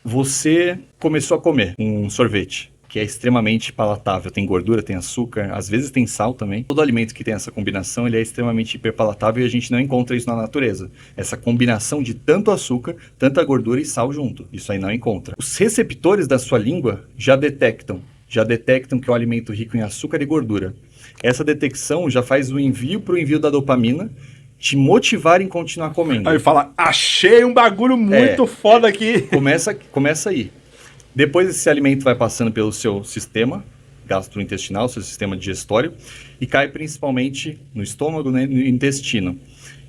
Você começou a comer um sorvete, que é extremamente palatável, tem gordura, tem açúcar, às vezes tem sal também. Todo alimento que tem essa combinação, ele é extremamente hiperpalatável e a gente não encontra isso na natureza. Essa combinação de tanto açúcar, tanta gordura e sal junto, isso aí não encontra. Os receptores da sua língua já detectam que é um alimento rico em açúcar e gordura. Essa detecção já faz o envio para o envio da dopamina, te motivar em continuar comendo. Aí fala, achei um bagulho muito foda aqui. Começa aí. Depois esse alimento vai passando pelo seu sistema gastrointestinal, seu sistema digestório, e cai principalmente no estômago, né, no intestino.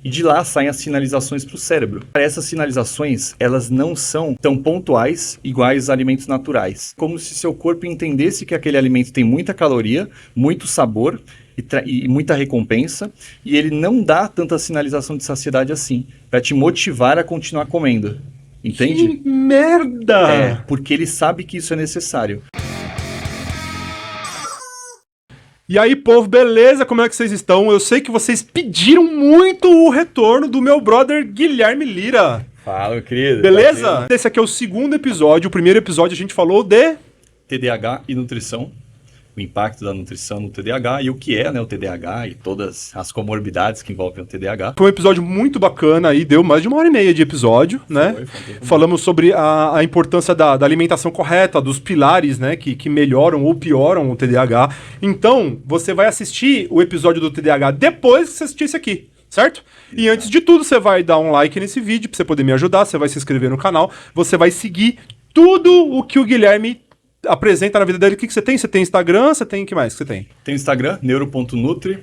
E de lá saem as sinalizações para o cérebro. Essas sinalizações, elas não são tão pontuais iguais a alimentos naturais. Como se seu corpo entendesse que aquele alimento tem muita caloria, muito sabor e muita recompensa, e ele não dá tanta sinalização de saciedade assim, para te motivar a continuar comendo. Entende? Que merda! Porque ele sabe que isso é necessário. E aí, povo, beleza? Como é que vocês estão? Eu sei que vocês pediram muito o retorno do meu brother Guilherme Lira. Fala, meu querido. Beleza? Esse aqui é o segundo episódio. O primeiro episódio a gente falou de TDAH e nutrição. O impacto da nutrição no TDAH e o que é, né, o TDAH e todas as comorbidades que envolvem o TDAH. Foi um episódio muito bacana aí, deu mais de 1h30 de episódio, né? Falamos sobre a importância da alimentação correta, dos pilares, né, que melhoram ou pioram o TDAH. Então, você vai assistir o episódio do TDAH depois que você assistir esse aqui, certo? E antes de tudo, você vai dar um like nesse vídeo pra você poder me ajudar, você vai se inscrever no canal, você vai seguir tudo o que o Guilherme apresenta na vida dele. O que você tem? Você tem Instagram? Você tem o que mais que você tem? Tem o Instagram, neuro.nutri.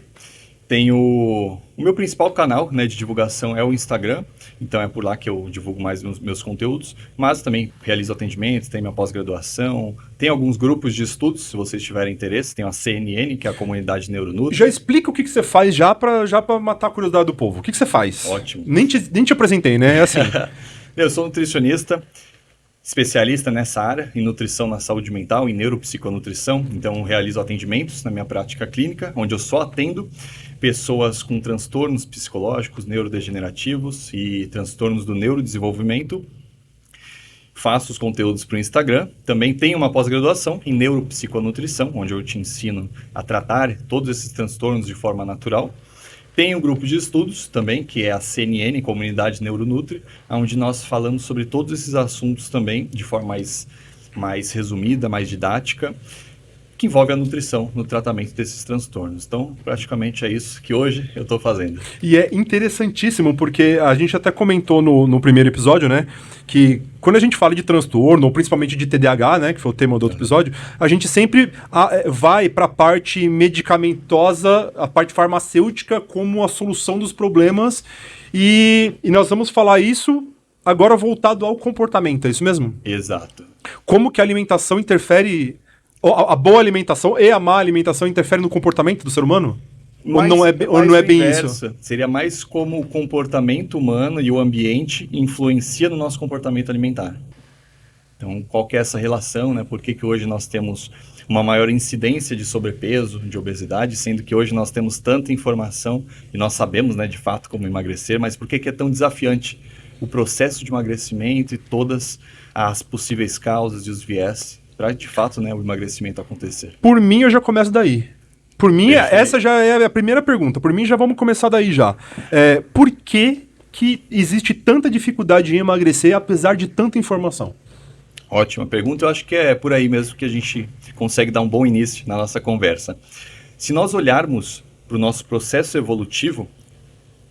Tem o meu principal canal, né, de divulgação é o Instagram. Então é por lá que eu divulgo mais meus conteúdos. Mas também realizo atendimentos, tem minha pós-graduação. Tem alguns grupos de estudos, se vocês tiverem interesse. Tem a CNN, que é a comunidade Neuronutri. Já explica o que você faz já pra matar a curiosidade do povo. O que você faz? Ótimo. Nem te apresentei, né? É assim. Eu sou nutricionista, especialista nessa área, em nutrição na saúde mental, em neuropsiconutrição. Então, realizo atendimentos na minha prática clínica, onde eu só atendo pessoas com transtornos psicológicos, neurodegenerativos e transtornos do neurodesenvolvimento. Faço os conteúdos para o Instagram. Também tenho uma pós-graduação em neuropsiconutrição, onde eu te ensino a tratar todos esses transtornos de forma natural. Tem um grupo de estudos também, que é a CNN, Comunidade Neuronutri, onde nós falamos sobre todos esses assuntos também, de forma mais resumida, mais didática, que envolve a nutrição no tratamento desses transtornos. Então, praticamente é isso que hoje eu estou fazendo. E é interessantíssimo, porque a gente até comentou no primeiro episódio, né, que quando a gente fala de transtorno, ou principalmente de TDAH, né, que foi o tema do outro episódio, a gente sempre vai para a parte medicamentosa, a parte farmacêutica como a solução dos problemas, e nós vamos falar isso agora voltado ao comportamento, é isso mesmo? Exato. Como que a alimentação interfere, a boa alimentação e a má alimentação interferem no comportamento do ser humano? Ou não é bem isso? Seria mais como o comportamento humano e o ambiente influencia no nosso comportamento alimentar. Então, qual que é essa relação, né? Por que hoje nós temos uma maior incidência de sobrepeso, de obesidade, sendo que hoje nós temos tanta informação e nós sabemos, né, de fato, como emagrecer, mas por que é tão desafiante o processo de emagrecimento e todas as possíveis causas e os viés para, de fato, né, o emagrecimento acontecer? Por mim, eu já começo daí. Por mim, essa já é a primeira pergunta. Por mim, já vamos começar daí já. Por que existe tanta dificuldade em emagrecer, apesar de tanta informação? Ótima pergunta. Eu acho que é por aí mesmo que a gente consegue dar um bom início na nossa conversa. Se nós olharmos para o nosso processo evolutivo,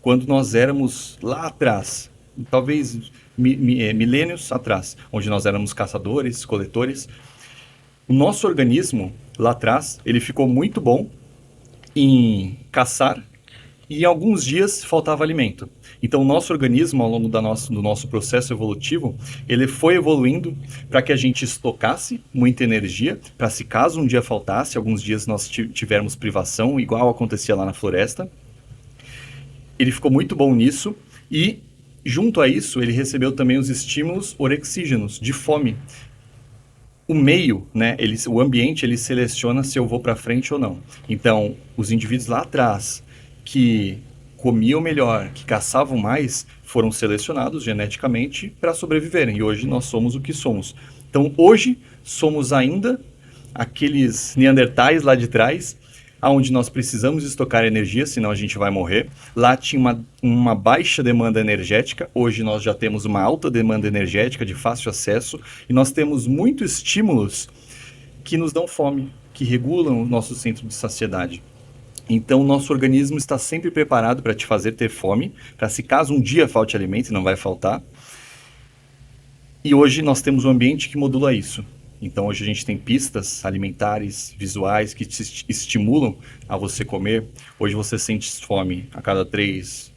quando nós éramos lá atrás, talvez milênios atrás, onde nós éramos caçadores, coletores, o nosso organismo lá atrás, ele ficou muito bom em caçar e em alguns dias faltava alimento. Então o nosso organismo, ao longo do nosso processo evolutivo, ele foi evoluindo para que a gente estocasse muita energia, para se caso um dia faltasse, alguns dias nós tivermos privação, igual acontecia lá na floresta. Ele ficou muito bom nisso e, junto a isso, ele recebeu também os estímulos orexígenos, de fome. O meio, né, o ambiente, ele seleciona se eu vou para frente ou não. Então, os indivíduos lá atrás que comiam melhor, que caçavam mais, foram selecionados geneticamente para sobreviverem. E hoje nós somos o que somos. Então, hoje, somos ainda aqueles neandertais lá de trás, onde nós precisamos estocar energia, senão a gente vai morrer. Lá tinha uma baixa demanda energética, hoje nós já temos uma alta demanda energética de fácil acesso, e nós temos muitos estímulos que nos dão fome, que regulam o nosso centro de saciedade. Então, o nosso organismo está sempre preparado para te fazer ter fome, para se caso um dia falte alimento, e não vai faltar. E hoje nós temos um ambiente que modula isso. Então, hoje a gente tem pistas alimentares, visuais, que te estimulam a você comer. Hoje você sente fome a cada 3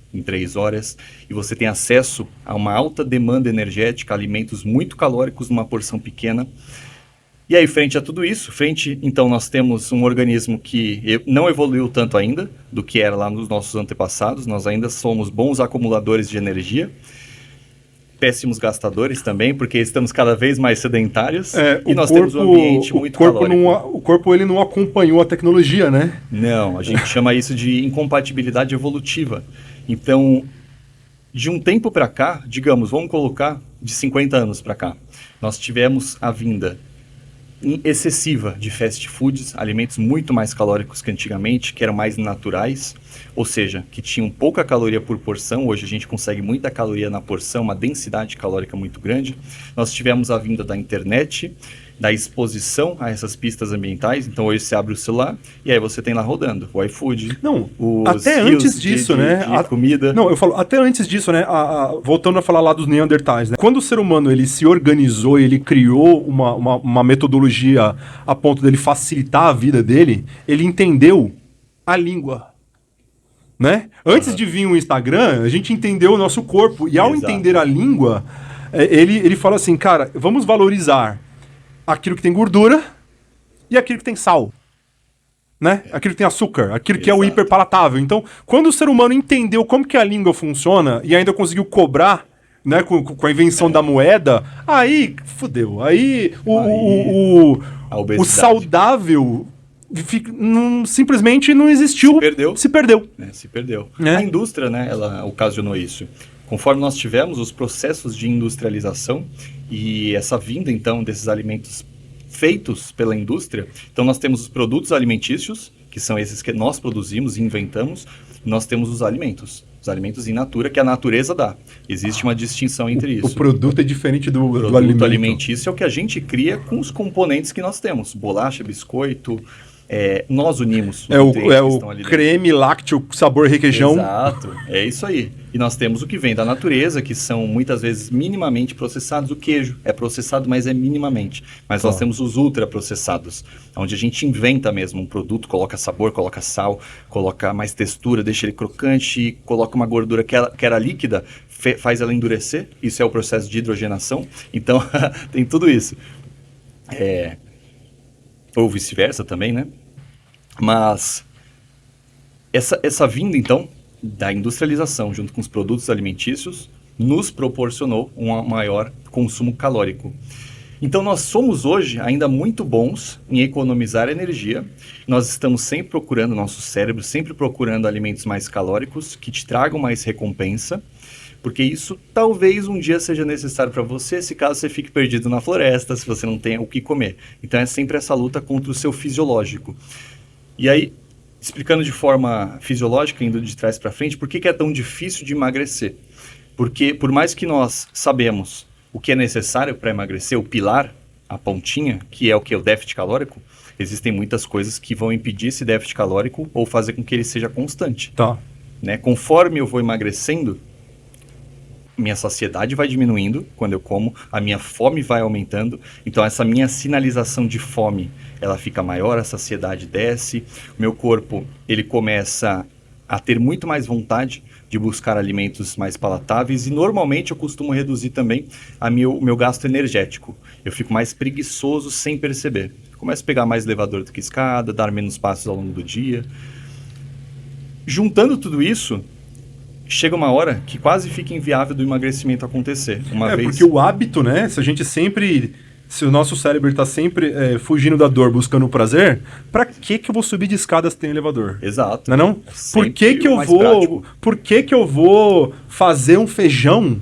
horas e você tem acesso a uma alta demanda energética, alimentos muito calóricos numa porção pequena. E aí, frente a tudo isso, então nós temos um organismo que não evoluiu tanto ainda do que era lá nos nossos antepassados. Nós ainda somos bons acumuladores de energia, péssimos gastadores também, porque estamos cada vez mais sedentários e nós temos um ambiente muito calórico. O corpo ele não acompanhou a tecnologia, né? Não, a gente chama isso de incompatibilidade evolutiva. Então, de um tempo para cá, digamos, vamos colocar de 50 anos para cá, nós tivemos a vinda excessiva de fast foods, alimentos muito mais calóricos que antigamente, que eram mais naturais, ou seja, que tinham pouca caloria por porção. Hoje a gente consegue muita caloria na porção, uma densidade calórica muito grande. Nós tivemos a vinda da internet, da exposição a essas pistas ambientais. Então hoje você abre o celular e aí você tem lá rodando o iFood, até antes disso, de comida. Não, eu falo, até antes disso, né? Voltando a falar lá dos neandertais, né? Quando o ser humano ele se organizou, ele criou uma metodologia a ponto dele facilitar a vida dele, ele entendeu a língua. Né? Antes de vir o Instagram, a gente entendeu o nosso corpo. E ao entender a língua, ele fala assim, cara, vamos valorizar aquilo que tem gordura e aquilo que tem sal. Né? Aquilo que tem açúcar, aquilo que é o hiperpalatável. Então, quando o ser humano entendeu como que a língua funciona e ainda conseguiu cobrar, né, com a invenção da moeda, aí fudeu. Aí o saudável simplesmente não existiu. Se perdeu. Se perdeu. A indústria, né, ela ocasionou isso. Conforme nós tivemos os processos de industrialização e essa vinda, então, desses alimentos feitos pela indústria, então nós temos os produtos alimentícios, que são esses que nós produzimos e inventamos, e nós temos os alimentos in natura, que a natureza dá. Existe uma distinção entre isso. O produto é diferente do alimento. O produto alimentício é o que a gente cria com os componentes que nós temos. Bolacha, biscoito, nós unimos. O creme lácteo sabor requeijão. Exato, é isso aí. E nós temos o que vem da natureza, que são muitas vezes minimamente processados. O queijo é processado, mas é minimamente. Mas nós temos os ultraprocessados, onde a gente inventa mesmo um produto, coloca sabor, coloca sal, coloca mais textura, deixa ele crocante, coloca uma gordura que era líquida, faz ela endurecer. Isso é o processo de hidrogenação. Então, tem tudo isso. Ou vice-versa também, né? Mas essa vinda, então, da industrialização junto com os produtos alimentícios nos proporcionou um maior consumo calórico. Então, nós somos hoje ainda muito bons em economizar energia. Nós estamos sempre procurando, nosso cérebro sempre procurando alimentos mais calóricos, que te tragam mais recompensa, porque isso talvez um dia seja necessário para você, se caso você fique perdido na floresta, se você não tem o que comer. Então, é sempre essa luta contra o seu fisiológico. E aí, explicando de forma fisiológica, indo de trás para frente, por que é tão difícil de emagrecer? Porque, por mais que nós sabemos o que é necessário para emagrecer, o pilar, a pontinha, que é o que? O déficit calórico, existem muitas coisas que vão impedir esse déficit calórico ou fazer com que ele seja constante. Tá. Né? Conforme eu vou emagrecendo, minha saciedade vai diminuindo quando eu como, a minha fome vai aumentando, então essa minha sinalização de fome, ela fica maior, a saciedade desce, o meu corpo, ele começa a ter muito mais vontade de buscar alimentos mais palatáveis e normalmente eu costumo reduzir também o meu gasto energético, eu fico mais preguiçoso sem perceber, começo a pegar mais elevador do que escada, dar menos passos ao longo do dia. Juntando tudo isso, chega uma hora que quase fica inviável do emagrecimento acontecer. Porque o hábito, né? Se a gente sempre Se o nosso cérebro está sempre fugindo da dor, buscando o prazer, pra que eu vou subir de escada se tem elevador? Exato. Não é não? Por que Sempre o mais vou, prático. por que eu vou fazer um feijão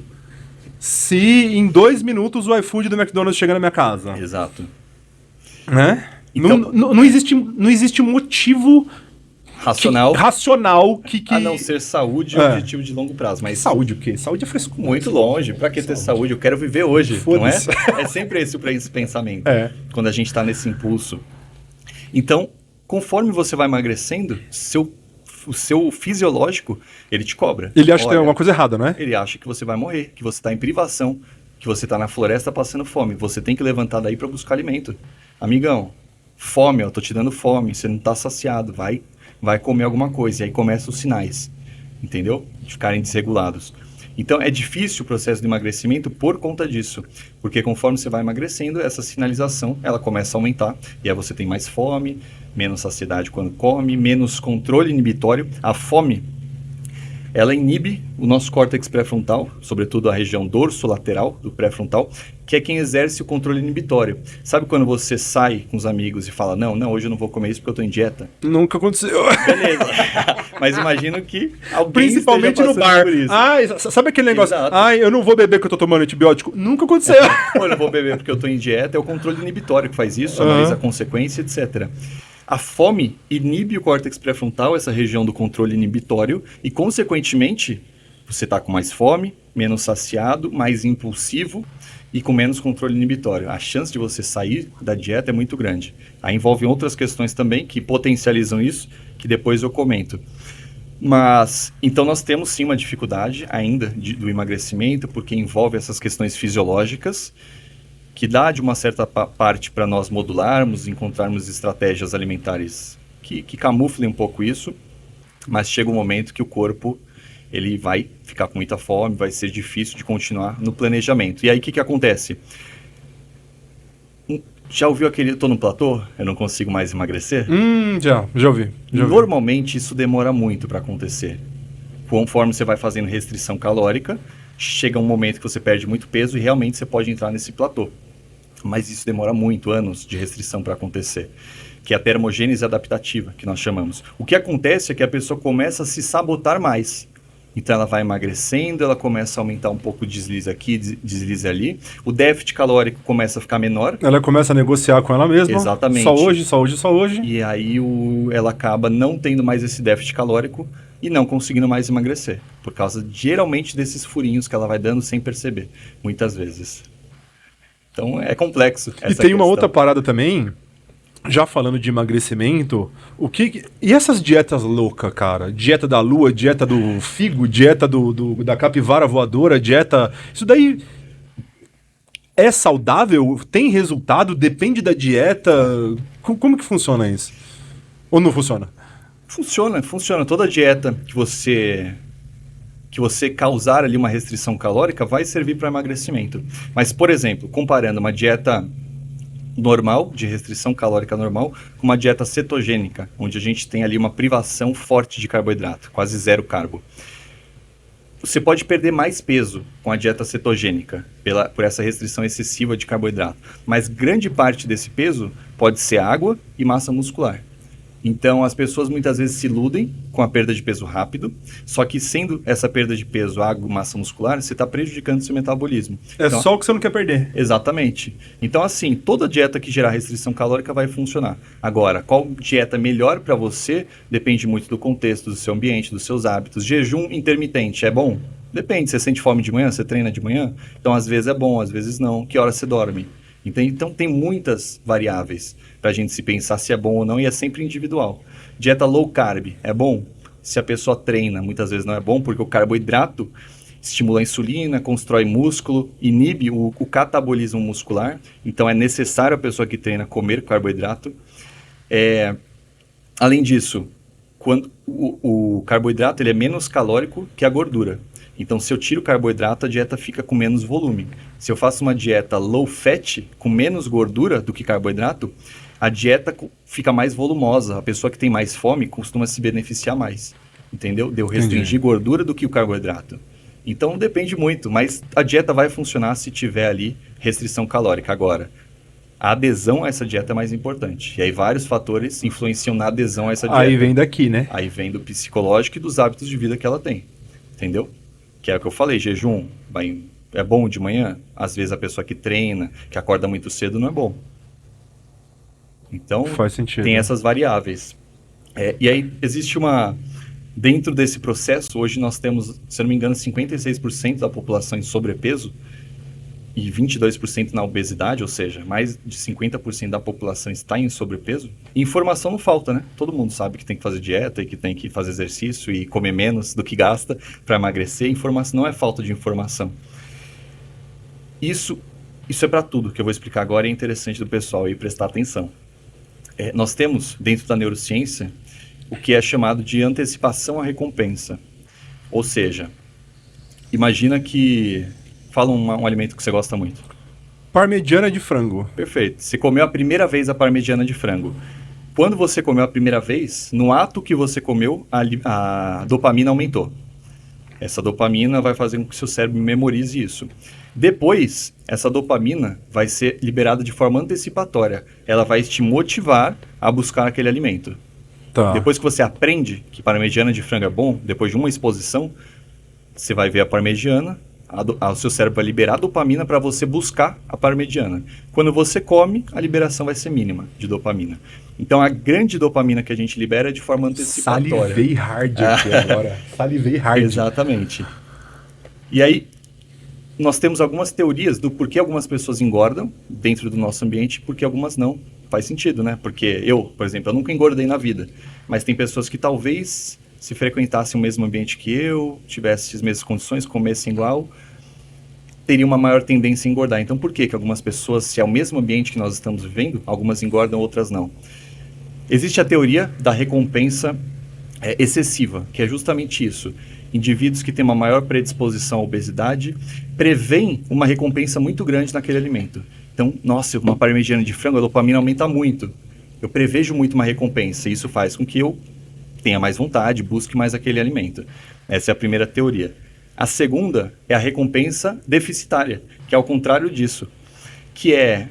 se em 2 minutos o iFood do McDonald's chega na minha casa? Exato. Né? Então- Não existe motivo Racional, que a não ser saúde e É. objetivo de longo prazo. Mas saúde o quê? Saúde é frescura. muito longe. Pra que ter saúde? Eu quero viver hoje, Foda-se. não é? É sempre esse pensamento. É. Quando a gente está nesse impulso. Então, conforme você vai emagrecendo, o seu fisiológico, ele te cobra. Ele acha que tem Olha, alguma coisa errada, não é? Ele acha que você vai morrer, que você está em privação, que você está na floresta passando fome. Você tem que levantar daí para buscar alimento. Amigão, fome, eu tô te dando fome, você não está saciado, vai comer alguma coisa. E aí começam os sinais, entendeu? De ficarem desregulados. Então é difícil o processo de emagrecimento por conta disso, porque conforme você vai emagrecendo, essa sinalização ela começa a aumentar e aí você tem mais fome, menos saciedade quando come, menos controle inibitório. A fome ela inibe o nosso córtex pré-frontal, sobretudo a região dorso-lateral do pré-frontal, que é quem exerce o controle inibitório. Sabe quando você sai com os amigos e fala, não, hoje eu não vou comer isso porque eu estou em dieta? Nunca aconteceu. Beleza. Mas imagino que alguém Principalmente esteja no passando bar. por isso. Ai, sabe aquele negócio? Exato. Ai, eu não vou beber porque eu tô tomando antibiótico. Nunca aconteceu. Ou eu não vou beber porque eu estou em dieta, é o controle inibitório que faz isso, analisa a consequência, etc. A fome inibe o córtex pré-frontal, essa região do controle inibitório, e consequentemente você está com mais fome, menos saciado, mais impulsivo e com menos controle inibitório. A chance de você sair da dieta é muito grande. Aí envolvem outras questões também que potencializam isso, que depois eu comento. Mas, então nós temos sim uma dificuldade ainda do emagrecimento, porque envolve essas questões fisiológicas, que dá de uma certa parte para nós modularmos, encontrarmos estratégias alimentares que camuflem um pouco isso, mas chega um momento que o corpo ele vai ficar com muita fome, vai ser difícil de continuar no planejamento. E aí o que acontece? Já ouviu aquele, eu tô no platô, eu não consigo mais emagrecer? Já ouvi. Normalmente isso demora muito para acontecer. Conforme você vai fazendo restrição calórica, chega um momento que você perde muito peso e realmente você pode entrar nesse platô. Mas isso demora muito, anos de restrição para acontecer, que é a termogênese adaptativa, que nós chamamos. O que acontece é que a pessoa começa a se sabotar mais. Então ela vai emagrecendo, ela começa a aumentar um pouco o deslize aqui, deslize ali. O déficit calórico começa a ficar menor. Ela começa a negociar com ela mesma. Exatamente. Só hoje, só hoje, só hoje. E aí ela acaba não tendo mais esse déficit calórico e não conseguindo mais emagrecer. Por causa, geralmente, desses furinhos que ela vai dando sem perceber, muitas vezes. Então é complexo. E tem uma outra parada também, já falando de emagrecimento, e essas dietas loucas, cara? Dieta da lua, dieta do figo, dieta da capivara voadora, dieta... Isso daí é saudável? Tem resultado? Depende da dieta? Como que funciona isso? Ou não funciona? Funciona. Toda dieta que você causar ali uma restrição calórica vai servir para emagrecimento. Mas, por exemplo, comparando uma dieta normal, de restrição calórica normal, com uma dieta cetogênica, onde a gente tem ali uma privação forte de carboidrato, quase zero carbo. Você pode perder mais peso com a dieta cetogênica, por essa restrição excessiva de carboidrato. Mas grande parte desse peso pode ser água e massa muscular. Então, as pessoas muitas vezes se iludem com a perda de peso rápido, só que sendo essa perda de peso, água e massa muscular, você está prejudicando seu metabolismo. Então, só o que você não quer perder. Exatamente. Então, assim, toda dieta que gerar restrição calórica vai funcionar. Agora, qual dieta melhor para você depende muito do contexto, do seu ambiente, dos seus hábitos. Jejum intermitente é bom? Depende. Você sente fome de manhã? Você treina de manhã? Então, às vezes é bom, às vezes não. Que hora você dorme? Então, tem muitas variáveis para a gente se pensar se é bom ou não, e é sempre individual. Dieta low carb é bom? Se a pessoa treina, muitas vezes não é bom, porque o carboidrato estimula a insulina, constrói músculo, inibe o catabolismo muscular. Então, é necessário a pessoa que treina comer carboidrato. Além disso, quando o carboidrato ele é menos calórico que a gordura. Então, se eu tiro carboidrato, a dieta fica com menos volume. Se eu faço uma dieta low fat, com menos gordura do que carboidrato, a dieta fica mais volumosa. A pessoa que tem mais fome costuma se beneficiar mais. Entendeu? De eu restringir gordura do que o carboidrato. Então, depende muito, mas a dieta vai funcionar se tiver ali restrição calórica. Agora, A adesão a essa dieta é mais importante. E aí vários fatores influenciam na adesão a essa dieta. Aí vem daqui, né? Aí vem do psicológico e dos hábitos de vida que ela tem. Entendeu? Que é o que eu falei, jejum é bom de manhã? Às vezes a pessoa que treina, que acorda muito cedo, não é bom. Então, Faz sentido. tem essas variáveis. E aí existe uma... Dentro desse processo, hoje nós temos, se eu não me engano, 56% da população em sobrepeso e 22% na obesidade, ou seja, mais de 50% da população está em sobrepeso. E informação não falta, né? Todo mundo sabe que tem que fazer dieta e que tem que fazer exercício e comer menos do que gasta para emagrecer. Informação não é falta de informação. Isso é para tudo, que eu vou explicar agora, é interessante do pessoal aí prestar atenção. Nós temos, dentro da neurociência, o que é chamado de antecipação à recompensa. Ou seja, imagina que... Fala um alimento que você gosta muito. Parmegiana de frango. Perfeito. Você comeu a primeira vez a parmegiana de frango. Quando você comeu a primeira vez, no ato que você comeu, a dopamina aumentou. Essa dopamina vai fazer com que o seu cérebro memorize isso. Depois, essa dopamina vai ser liberada de forma antecipatória. Ela vai te motivar a buscar aquele alimento. Tá. Depois que você aprende que parmegiana de frango é bom, depois de uma exposição, você vai ver a parmegiana, o seu cérebro vai liberar dopamina para você buscar a parmegiana. Quando você come, a liberação vai ser mínima de dopamina. Então, a grande dopamina que a gente libera é de forma antecipatória. Salivei hard aqui agora. Salivei hard. Exatamente. E aí, nós temos algumas teorias do porquê algumas pessoas engordam dentro do nosso ambiente e porquê algumas não. Faz sentido, né? Porque eu, por exemplo, eu nunca engordei na vida. Mas tem pessoas que talvez, se frequentassem o mesmo ambiente que eu, tivessem as mesmas condições, comessem igual, teria uma maior tendência a engordar. Então, por que algumas pessoas, se é o mesmo ambiente que nós estamos vivendo, algumas engordam, outras não? Existe a teoria da recompensa excessiva, que é justamente isso. Indivíduos que têm uma maior predisposição à obesidade prevêem uma recompensa muito grande naquele alimento. Então, nossa, uma parmegiana de frango, a dopamina aumenta muito. Eu prevejo muito uma recompensa e isso faz com que eu tenha mais vontade, busque mais aquele alimento. Essa é a primeira teoria. A segunda é a recompensa deficitária, que é ao contrário disso, que é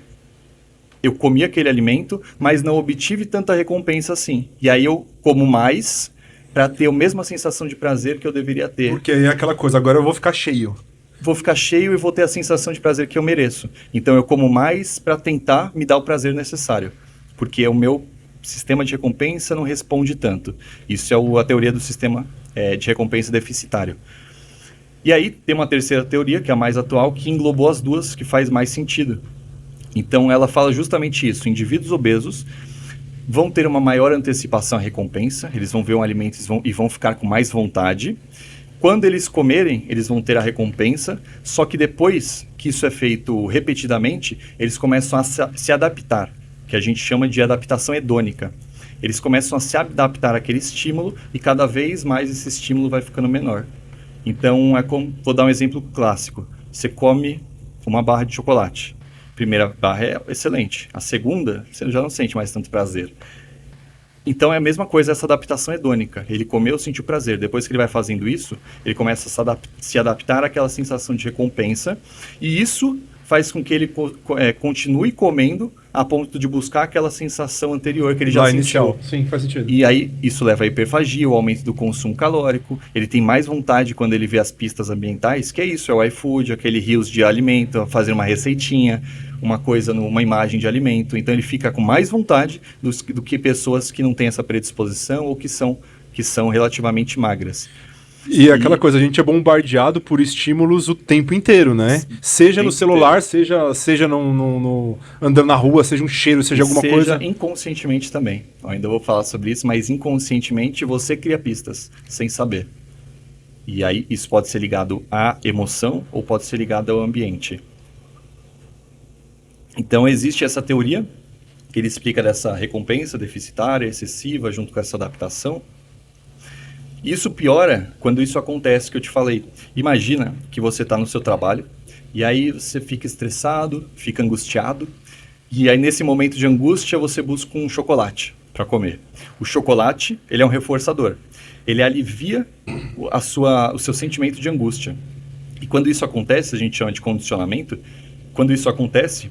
eu comi aquele alimento, mas não obtive tanta recompensa assim. E aí eu como mais para ter a mesma sensação de prazer que eu deveria ter. Porque aí é aquela coisa, agora eu vou ficar cheio. Vou ficar cheio e vou ter a sensação de prazer que eu mereço. Então eu como mais para tentar me dar o prazer necessário. Porque o meu sistema de recompensa não responde tanto. Isso é a teoria do sistema de recompensa deficitário. E aí tem uma terceira teoria, que é a mais atual, que englobou as duas, que faz mais sentido. Então ela fala justamente isso. Indivíduos obesos vão ter uma maior antecipação à recompensa, eles vão ver um alimento e vão ficar com mais vontade. Quando eles comerem, eles vão ter a recompensa, só que depois que isso é feito repetidamente, eles começam a se adaptar, que a gente chama de adaptação hedônica. Eles começam a se adaptar àquele estímulo e cada vez mais esse estímulo vai ficando menor. Então, vou dar um exemplo clássico. Você come uma barra de chocolate. A primeira barra é excelente. A segunda, você já não sente mais tanto prazer. Então é a mesma coisa essa adaptação hedônica. Ele comeu, sentiu prazer. Depois que ele vai fazendo isso, ele começa a se adaptar àquela sensação de recompensa. E isso faz com que ele continue comendo a ponto de buscar aquela sensação anterior que ele já sentiu. Inicial. Sim, faz sentido. E aí isso leva à hiperfagia, o aumento do consumo calórico. Ele tem mais vontade quando ele vê as pistas ambientais, que é isso, é o iFood, aquele rios de alimento, fazer uma receitinha, uma coisa, uma imagem de alimento. Então ele fica com mais vontade do que pessoas que não têm essa predisposição ou que são relativamente magras. E aquela coisa, a gente é bombardeado por estímulos o tempo inteiro, né? Seja no celular, seja no andando na rua, seja um cheiro, seja alguma coisa. Seja inconscientemente também. Eu ainda vou falar sobre isso, mas inconscientemente você cria pistas, sem saber. E aí isso pode ser ligado à emoção ou pode ser ligado ao ambiente. Então existe essa teoria que ele explica dessa recompensa deficitária, excessiva, junto com essa adaptação. Isso piora quando isso acontece, que eu te falei. Imagina que você está no seu trabalho, e aí você fica estressado, fica angustiado, e aí nesse momento de angústia você busca um chocolate para comer. O chocolate, ele é um reforçador. Ele alivia o seu sentimento de angústia. E quando isso acontece, a gente chama de condicionamento, quando isso acontece,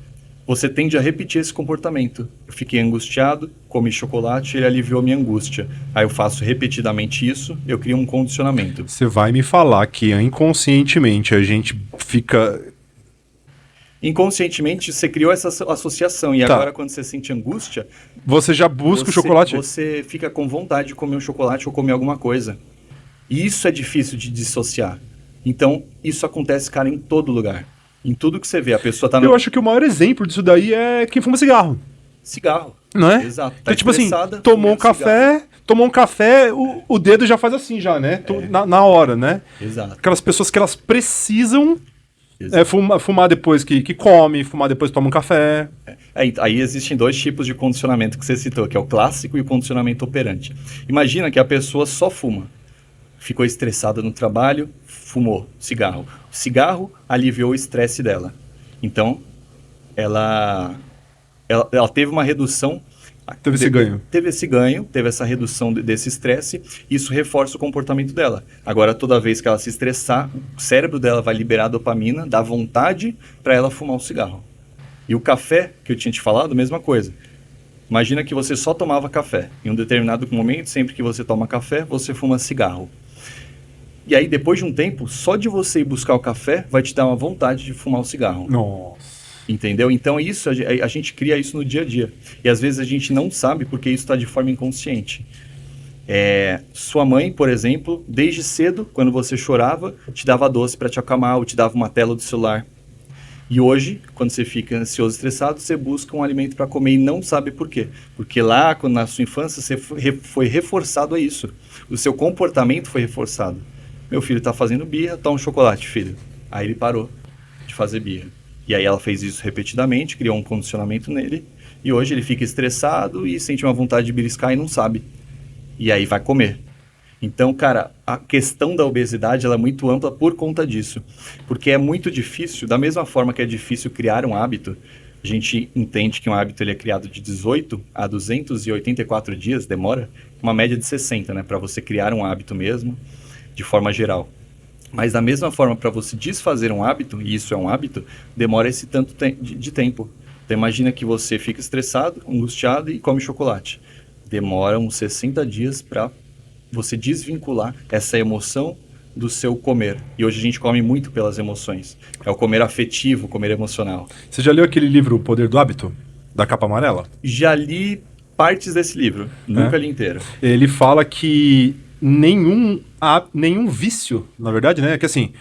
você tende a repetir esse comportamento. Eu fiquei angustiado, comi chocolate, ele aliviou minha angústia. Aí eu faço repetidamente isso, eu crio um condicionamento. Você vai me falar que inconscientemente a gente fica... Inconscientemente, você criou essa associação. E Tá. agora, quando você sente angústia... Você já busca o chocolate? Você fica com vontade de comer um chocolate ou comer alguma coisa. E isso é difícil de dissociar. Então, isso acontece, cara, em todo lugar. Em tudo que você vê, a pessoa tá no... Eu acho que o maior exemplo disso daí é quem fuma cigarro. Cigarro. Não é? Exato. Então, tipo assim, estressada, tomou um fumando café, o dedo já faz assim já, né? Na hora, né? Exato. Aquelas pessoas que elas precisam Exato. fumar depois que come, fumar depois que toma um café. Aí existem dois tipos de condicionamento que você citou, que é o clássico e o condicionamento operante. Imagina que a pessoa só fuma. Ficou estressada no trabalho, fumou cigarro. O cigarro aliviou o estresse dela. Então, ela teve uma redução... Teve esse ganho. Teve esse ganho, teve essa redução desse estresse, isso reforça o comportamento dela. Agora, toda vez que ela se estressar, o cérebro dela vai liberar dopamina, dá vontade para ela fumar um cigarro. E o café, que eu tinha te falado, mesma coisa. Imagina que você só tomava café. Em um determinado momento, sempre que você toma café, você fuma cigarro. E aí, depois de um tempo, só de você ir buscar o café, vai te dar uma vontade de fumar um cigarro. Nossa. Entendeu? Então, isso a gente cria isso no dia a dia. E às vezes a gente não sabe porque isso está de forma inconsciente. Sua mãe, por exemplo, desde cedo, quando você chorava, te dava doce para te acalmar, ou te dava uma tela do celular. E hoje, quando você fica ansioso, estressado, você busca um alimento para comer e não sabe por quê. Porque lá, na sua infância, você foi reforçado a isso. O seu comportamento foi reforçado. Meu filho está fazendo birra, toma um chocolate, filho. Aí ele parou de fazer birra. E aí ela fez isso repetidamente, criou um condicionamento nele, e hoje ele fica estressado e sente uma vontade de beliscar e não sabe. E aí vai comer. Então, cara, a questão da obesidade ela é muito ampla por conta disso. Porque é muito difícil, da mesma forma que é difícil criar um hábito, a gente entende que um hábito ele é criado de 18 a 284 dias, demora uma média de 60, né, para você criar um hábito mesmo, de forma geral. Mas da mesma forma, para você desfazer um hábito, e isso é um hábito, demora esse tanto de tempo. Então imagina que você fica estressado, angustiado e come chocolate. Demora uns 60 dias para você desvincular essa emoção do seu comer. E hoje a gente come muito pelas emoções. É o comer afetivo, o comer emocional. Você já leu aquele livro O Poder do Hábito? Da capa amarela? Já li partes desse livro, nunca li inteiro. Ele fala que nenhum vício, na verdade, né? Que assim,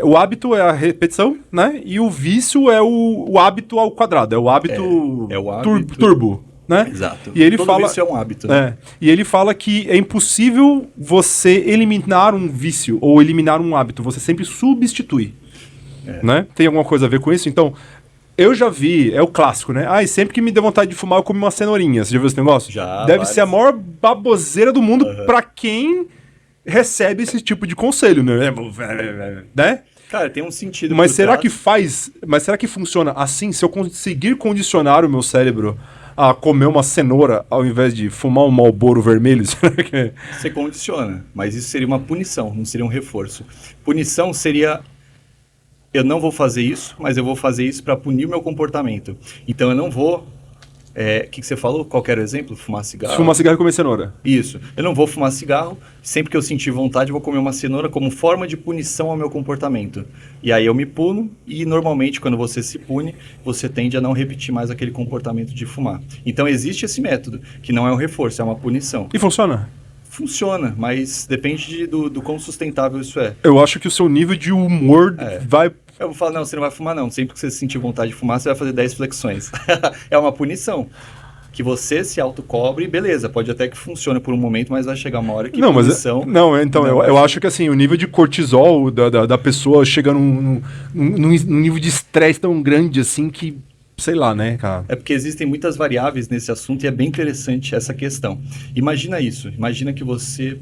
o hábito é a repetição, né? E o vício é o hábito ao quadrado, é o hábito, é o hábito turbo, né? Exato. E ele Todo fala, vício é um hábito, né? E ele fala que é impossível você eliminar um vício ou eliminar um hábito, você sempre substitui, né? Tem alguma coisa a ver com isso? Então, eu já vi, é o clássico, né? E sempre que me deu vontade de fumar, eu comi uma cenourinha. Você já viu esse negócio? Já. Deve ser a maior baboseira do mundo pra quem recebe esse tipo de conselho, né? Cara, tem um sentido. Mas será que funciona assim? Se eu conseguir condicionar o meu cérebro a comer uma cenoura ao invés de fumar um Marlboro vermelho? Você condiciona, mas isso seria uma punição, não seria um reforço. Punição seria... Eu não vou fazer isso, mas eu vou fazer isso para punir o meu comportamento. Então eu não vou... O que você falou? Qual que era o exemplo? Fumar cigarro? Fumar cigarro e comer cenoura. Isso. Eu não vou fumar cigarro. Sempre que eu sentir vontade, eu vou comer uma cenoura como forma de punição ao meu comportamento. E aí eu me puno e normalmente quando você se pune, você tende a não repetir mais aquele comportamento de fumar. Então existe esse método, que não é um reforço, é uma punição. E funciona? Funciona, mas depende do quão sustentável isso é. Eu acho que o seu nível de humor vai... Eu vou falar, não, você não vai fumar não. Sempre que você sentir vontade de fumar, você vai fazer 10 flexões. É uma punição. Que você se autocobre, beleza, pode até que funcione por um momento, mas vai chegar uma hora que punição... Eu acho que assim, o nível de cortisol da pessoa chega num nível de estresse tão grande assim que... Sei lá, né, cara? É porque existem muitas variáveis nesse assunto e é bem interessante essa questão. Imagina isso, imagina que você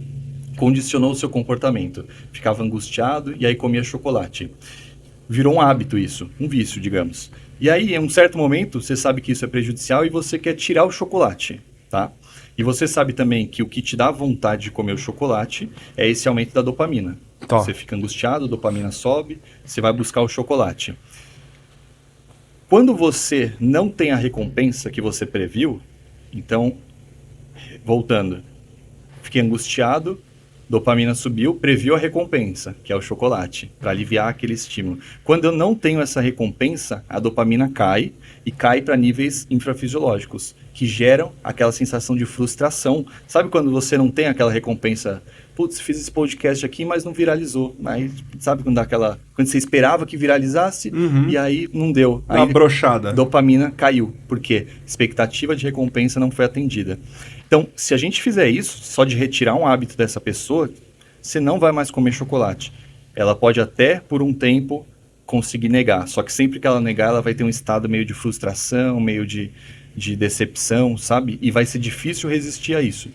condicionou o seu comportamento. Ficava angustiado e aí comia chocolate. Virou um hábito isso, um vício, digamos. E aí, em um certo momento, você sabe que isso é prejudicial e você quer tirar o chocolate, tá? E você sabe também que o que te dá vontade de comer o chocolate é esse aumento da dopamina. Tá. Você fica angustiado, a dopamina sobe, você vai buscar o chocolate. Quando você não tem a recompensa que você previu, então, voltando, fiquei angustiado, dopamina subiu, previu a recompensa, que é o chocolate, para aliviar aquele estímulo. Quando eu não tenho essa recompensa, a dopamina cai e cai para níveis infrafisiológicos, que geram aquela sensação de frustração. Sabe quando você não tem aquela recompensa? Putz, fiz esse podcast aqui, mas não viralizou. Aí, sabe quando dá aquela... Quando você esperava que viralizasse, e aí não deu. Aí, A brochada. dopamina caiu. Por quê? Expectativa de recompensa não foi atendida. Então, se a gente fizer isso, só de retirar um hábito dessa pessoa, você não vai mais comer chocolate. Ela pode até, por um tempo, conseguir negar. Só que sempre que ela negar, ela vai ter um estado meio de frustração, meio de decepção, sabe? E vai ser difícil resistir a isso,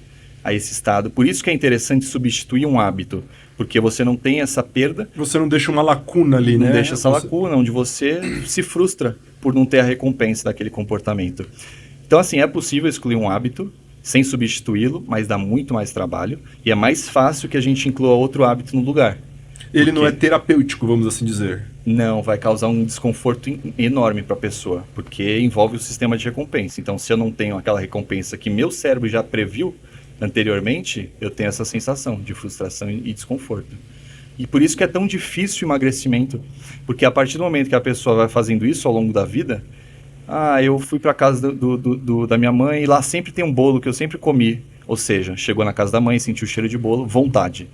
a esse estado. Por isso que é interessante substituir um hábito, porque você não tem essa perda. Você não deixa uma lacuna ali, né? Não deixa essa lacuna, onde você se frustra por não ter a recompensa daquele comportamento. Então, assim, é possível excluir um hábito sem substituí-lo, mas dá muito mais trabalho. E é mais fácil que a gente inclua outro hábito no lugar. Ele não é terapêutico, vamos assim dizer. Não, vai causar um desconforto enorme para a pessoa, porque envolve o sistema de recompensa. Então, se eu não tenho aquela recompensa que meu cérebro já previu anteriormente, eu tenho essa sensação de frustração e desconforto. E por isso que é tão difícil o emagrecimento, porque a partir do momento que a pessoa vai fazendo isso ao longo da vida, eu fui para casa da minha mãe e lá sempre tem um bolo que eu sempre comi. Ou seja, chegou na casa da mãe, sentiu o cheiro de bolo, vontade.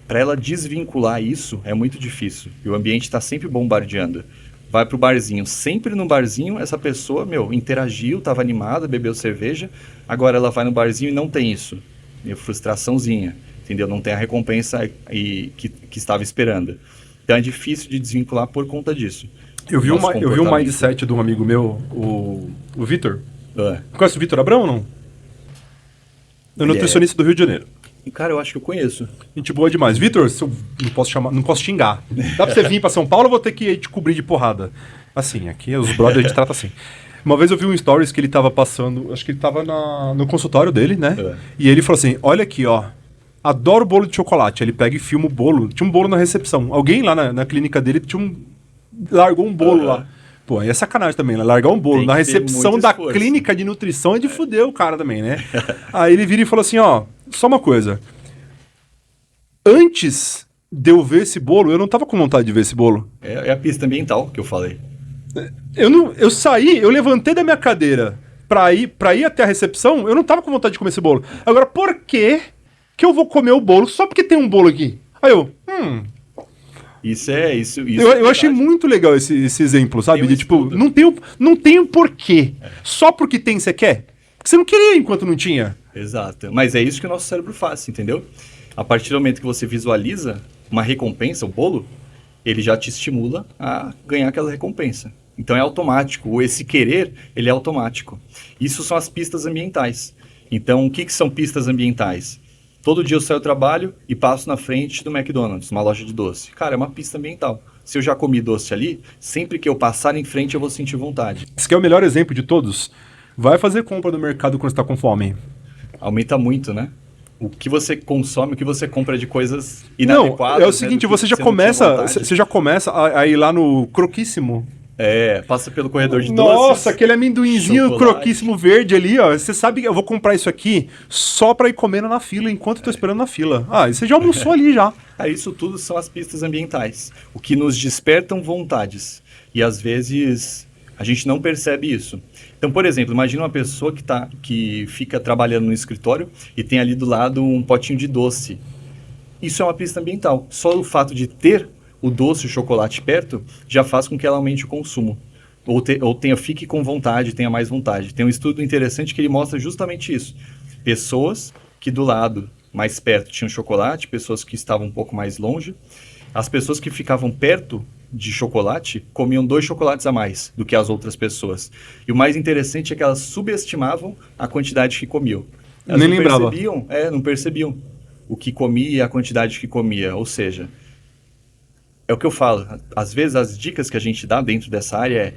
Para ela desvincular isso é muito difícil. E o ambiente está sempre bombardeando. Vai pro barzinho. Sempre no barzinho, essa pessoa, interagiu, estava animada, bebeu cerveja. Agora ela vai no barzinho e não tem isso. Frustraçãozinha, entendeu? Não tem a recompensa que estava esperando. Então é difícil de desvincular por conta disso. Eu vi um mindset de um amigo meu, o Vitor. Conhece o Vitor Abrão ou não? É nutricionista do Rio de Janeiro. Cara, eu acho que eu conheço. Gente boa demais. Vitor, não posso xingar. Dá pra você vir pra São Paulo ou vou ter que te cobrir de porrada? Assim, aqui os brothers a gente trata assim. Uma vez eu vi um stories que ele tava passando, acho que ele tava no consultório dele, né? E ele falou assim, olha aqui, ó, adoro bolo de chocolate. Ele pega e filma o bolo. Tinha um bolo na recepção. Alguém lá na clínica dele largou um bolo lá. Pô, aí é sacanagem também, né? Largar um bolo na recepção da clínica de nutrição é de fuder o cara também, né? Aí ele vira e falou assim, ó, só uma coisa. Antes de eu ver esse bolo, eu não tava com vontade de ver esse bolo. É a pista ambiental que eu falei. Eu saí, eu levantei da minha cadeira pra ir até a recepção, eu não tava com vontade de comer esse bolo. Agora, por que eu vou comer o bolo só porque tem um bolo aqui? Aí Isso eu achei muito legal esse exemplo, sabe? De tipo, não tem um porquê. Só porque tem, você quer? Porque você não queria enquanto não tinha. Exato. Mas é isso que o nosso cérebro faz, entendeu? A partir do momento que você visualiza uma recompensa, o bolo, ele já te estimula a ganhar aquela recompensa. Então é automático. Esse querer, ele é automático. Isso são as pistas ambientais. Então, o que são pistas ambientais? Todo dia eu saio do trabalho e passo na frente do McDonald's, uma loja de doce. Cara, é uma pista ambiental. Se eu já comi doce ali, sempre que eu passar em frente eu vou sentir vontade. Esse que é o melhor exemplo de todos. Vai fazer compra no mercado quando você está com fome. Aumenta muito, né? O que você consome, o que você compra de coisas inadequadas. Não, é o seguinte, você já começa a ir lá no Croquíssimo. Passa pelo corredor de doces. Nossa, aquele amendoinzinho croquíssimo verde ali, ó. Você sabe que eu vou comprar isso aqui só pra ir comendo na fila enquanto eu tô esperando na fila. E você já almoçou ali já. Isso tudo são as pistas ambientais. O que nos despertam vontades. E às vezes a gente não percebe isso. Então, por exemplo, imagina uma pessoa que fica trabalhando no escritório e tem ali do lado um potinho de doce. Isso é uma pista ambiental. Só o fato de ter o doce, o chocolate perto, já faz com que ela aumente o consumo. Fique com vontade, tenha mais vontade. Tem um estudo interessante que ele mostra justamente isso. Pessoas que do lado, mais perto, tinham chocolate, pessoas que estavam um pouco mais longe. As pessoas que ficavam perto de chocolate comiam 2 chocolates a mais do que as outras pessoas. E o mais interessante é que elas subestimavam a quantidade que comiam. Elas nem lembrava. Não percebiam o que comia e a quantidade que comia. Ou seja, é o que eu falo. Às vezes as dicas que a gente dá dentro dessa área é: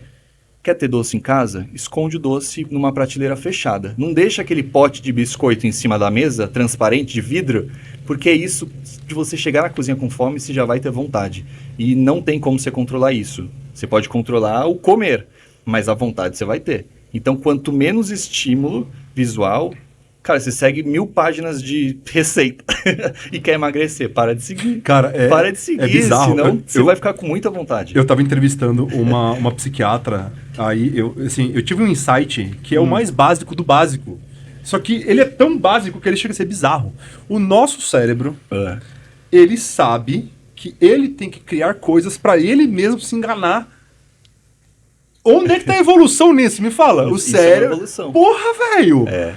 quer ter doce em casa? Esconde o doce numa prateleira fechada. Não deixa aquele pote de biscoito em cima da mesa, transparente, de vidro, porque é isso de você chegar na cozinha com fome, você já vai ter vontade. E não tem como você controlar isso. Você pode controlar o comer, mas a vontade você vai ter. Então, quanto menos estímulo visual, cara, você segue 1000 páginas de receita e quer emagrecer, para de seguir. Cara, Para de seguir, bizarro. senão você vai ficar com muita vontade. Eu tava entrevistando uma psiquiatra, aí eu tive um insight que é o mais básico do básico. Só que ele é tão básico que ele chega a ser bizarro. O nosso cérebro, ele sabe que ele tem que criar coisas pra ele mesmo se enganar. Onde é que tá a evolução nisso? Me fala. O Isso é uma cérebro... evolução. Porra, velho! É.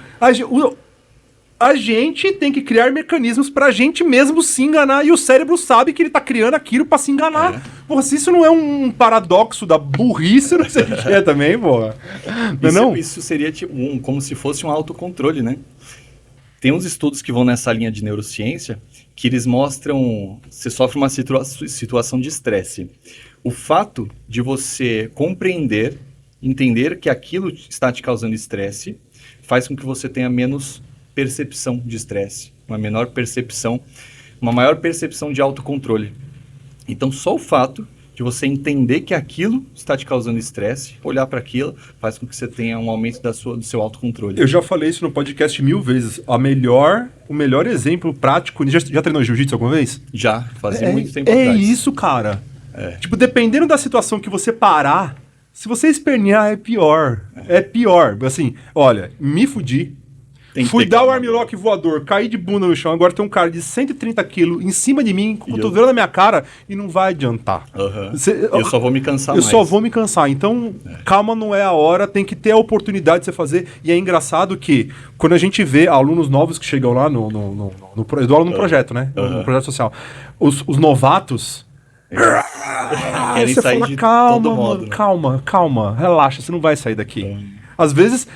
A gente tem que criar mecanismos pra gente mesmo se enganar e o cérebro sabe que ele tá criando aquilo pra se enganar. Porra, se isso não é um paradoxo da burrice, não sei o que é também, porra. Isso seria tipo como se fosse um autocontrole, né? Tem uns estudos que vão nessa linha de neurociência que eles mostram você sofre uma situação de estresse. O fato de você compreender, entender que aquilo está te causando estresse, faz com que você tenha menos percepção de estresse, uma maior percepção de autocontrole. Então, só o fato de você entender que aquilo está te causando estresse, olhar para aquilo, faz com que você tenha um aumento do seu autocontrole. Eu já falei isso no podcast 1000 vezes. O melhor exemplo prático... Já treinou jiu-jitsu alguma vez? Já, fazia muito tempo atrás. É isso, cara. Tipo, dependendo da situação que você parar, se você espernear, é pior. É pior. Assim, olha, me fudi. Fui dar o armlock voador, caí de bunda no chão, agora tem um cara de 130 quilos em cima de mim, com o cotovelo na minha cara, e não vai adiantar. Eu só vou me cansar mais. Eu só vou me cansar. Então, calma, não é a hora, tem que ter a oportunidade de você fazer. E é engraçado que, quando a gente vê alunos novos que chegam lá eu dou aula no projeto, né? No projeto social. Os novatos... Você fala, calma, mano, calma, relaxa, você não vai sair daqui. Às vezes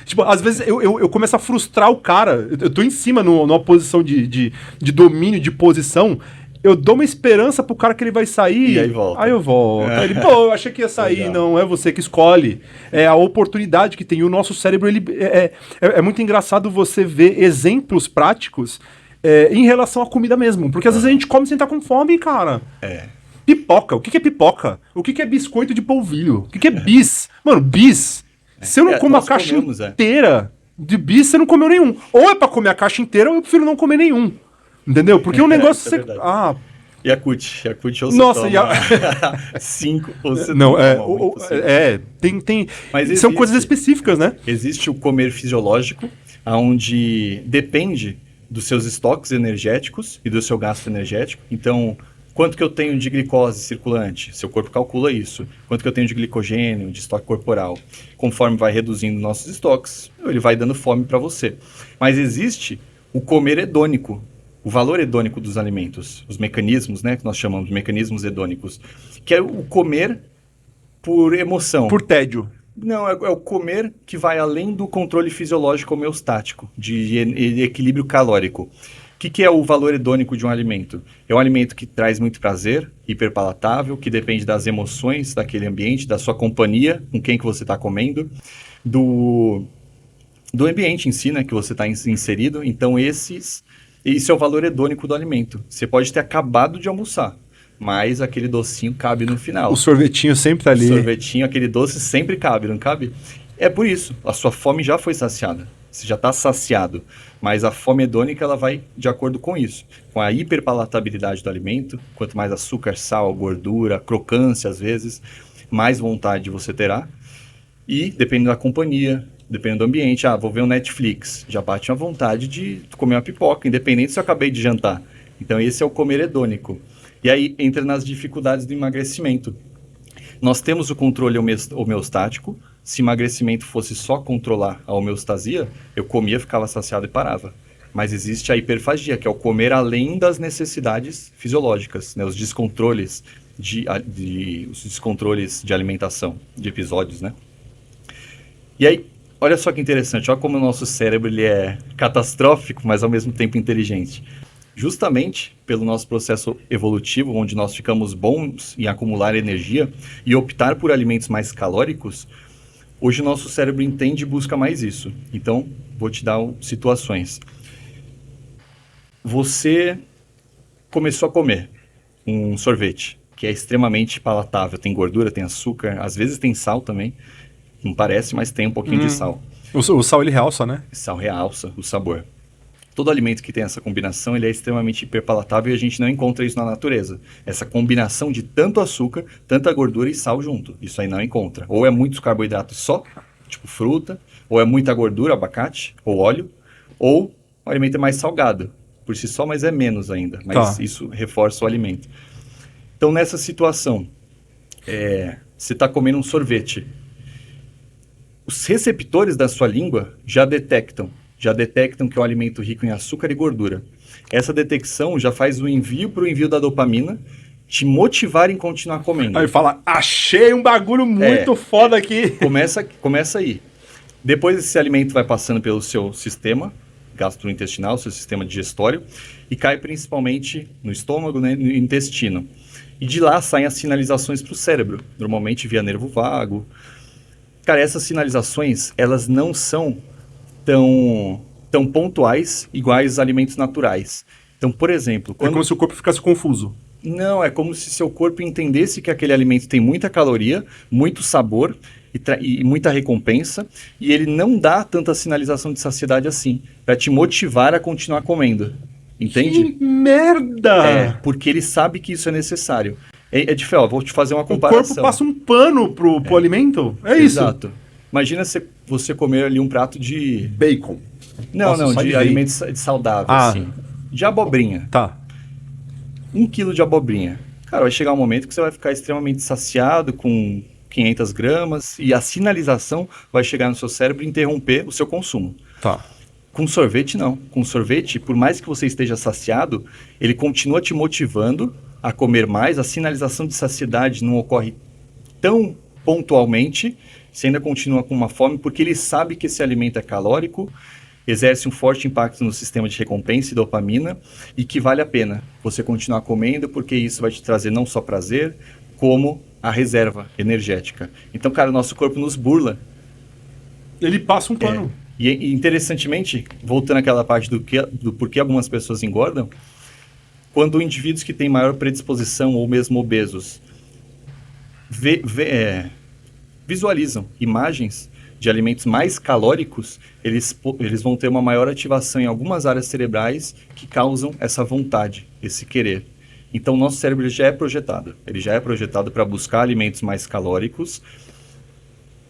eu começo a frustrar o cara. Eu tô em cima numa posição de domínio, de posição. Eu dou uma esperança pro cara que ele vai sair. E aí volta. Aí eu volto. Aí ele, pô, eu achei que ia sair. Não, é você que escolhe. É a oportunidade que tem. E o nosso cérebro, ele é muito engraçado você ver exemplos práticos em relação à comida mesmo. Porque às vezes a gente come sem estar com fome, cara. Pipoca. O que é pipoca? O que é biscoito de polvilho? O que é bis? Mano, bis. Se eu não como a caixa inteira de bis, você não comeu nenhum. Ou é pra comer a caixa inteira, ou eu prefiro não comer nenhum. Entendeu? Porque o negócio... Yakult ou você Nossa, toma 5 ou você não, tem... Mas são coisas específicas, né? Existe o comer fisiológico, onde depende dos seus estoques energéticos e do seu gasto energético. Então... Quanto que eu tenho de glicose circulante? Seu corpo calcula isso. Quanto que eu tenho de glicogênio, de estoque corporal? Conforme vai reduzindo nossos estoques, ele vai dando fome para você. Mas existe o comer hedônico, o valor hedônico dos alimentos, os mecanismos, né, que nós chamamos de mecanismos hedônicos, que é o comer por emoção. Por tédio. Não, é o comer que vai além do controle fisiológico homeostático, de equilíbrio calórico. O que é o valor hedônico de um alimento? É um alimento que traz muito prazer, hiperpalatável, que depende das emoções daquele ambiente, da sua companhia, com quem que você está comendo, do ambiente em si, né, que você está inserido. Então, esse é o valor hedônico do alimento. Você pode ter acabado de almoçar, mas aquele docinho cabe no final. O sorvetinho sempre tá ali. O sorvetinho, aquele doce sempre cabe, não cabe? É por isso, a sua fome já foi saciada. Você já está saciado, mas a fome hedônica ela vai de acordo com isso, com a hiperpalatabilidade do alimento. Quanto mais açúcar, sal, gordura, crocância às vezes, mais vontade você terá. E dependendo da companhia, dependendo do ambiente, vou ver um Netflix, já bate uma vontade de comer uma pipoca, independente se eu acabei de jantar. Então esse é o comer hedônico. E aí entra nas dificuldades do emagrecimento. Nós temos o controle homeostático. Se emagrecimento fosse só controlar a homeostasia, eu comia, ficava saciado e parava. Mas existe a hiperfagia, que é o comer além das necessidades fisiológicas, né? Os descontroles de alimentação, de episódios, né? E aí, olha só que interessante, olha como o nosso cérebro ele é catastrófico, mas ao mesmo tempo inteligente. Justamente pelo nosso processo evolutivo, onde nós ficamos bons em acumular energia e optar por alimentos mais calóricos, hoje o nosso cérebro entende e busca mais isso. Então, vou te dar situações. Você começou a comer um sorvete, que é extremamente palatável. Tem gordura, tem açúcar, às vezes tem sal também. Não parece, mas tem um pouquinho de sal. O sal, ele realça, né? Sal realça o sabor. Todo alimento que tem essa combinação, ele é extremamente hiperpalatável e a gente não encontra isso na natureza. Essa combinação de tanto açúcar, tanta gordura e sal junto. Isso aí não encontra. Ou é muitos carboidratos só, tipo fruta, ou é muita gordura, abacate, ou óleo, ou o alimento é mais salgado, por si só, mas é menos ainda. Mas isso reforça o alimento. Então, nessa situação, você está comendo um sorvete. Os receptores da sua língua já detectam que é um alimento rico em açúcar e gordura. Essa detecção já faz o envio para o envio da dopamina, te motivar em continuar comendo. Aí fala, achei um bagulho muito foda aqui. Começa aí. Depois esse alimento vai passando pelo seu sistema gastrointestinal, seu sistema digestório, e cai principalmente no estômago, né, no intestino. E de lá saem as sinalizações para o cérebro, normalmente via nervo vago. Cara, essas sinalizações, elas não são tão pontuais iguais aos alimentos naturais. Então, por exemplo... É como se o corpo ficasse confuso. Não, é como se seu corpo entendesse que aquele alimento tem muita caloria, muito sabor e muita recompensa, e ele não dá tanta sinalização de saciedade assim, para te motivar a continuar comendo. Entende? Que merda! Porque ele sabe que isso é necessário. Vou te fazer uma comparação. O corpo passa um pano pro alimento? É isso? Exato. Imagina você comer ali um prato de... Bacon. Não, de alimentos saudáveis, assim. De abobrinha. Tá. 1 quilo de abobrinha. Cara, vai chegar um momento que você vai ficar extremamente saciado com 500 gramas e a sinalização vai chegar no seu cérebro e interromper o seu consumo. Tá. Com sorvete, não. Com sorvete, por mais que você esteja saciado, ele continua te motivando a comer mais. A sinalização de saciedade não ocorre tão pontualmente. Você ainda continua com uma fome, porque ele sabe que esse alimento é calórico, exerce um forte impacto no sistema de recompensa e dopamina, e que vale a pena você continuar comendo, porque isso vai te trazer não só prazer, como a reserva energética. Então, cara, o nosso corpo nos burla. Ele passa um pano. E interessantemente, voltando àquela parte do porquê algumas pessoas engordam, quando indivíduos que têm maior predisposição ou mesmo obesos visualizam imagens de alimentos mais calóricos, eles vão ter uma maior ativação em algumas áreas cerebrais que causam essa vontade, esse querer. Então, o nosso cérebro já é projetado. Ele já é projetado para buscar alimentos mais calóricos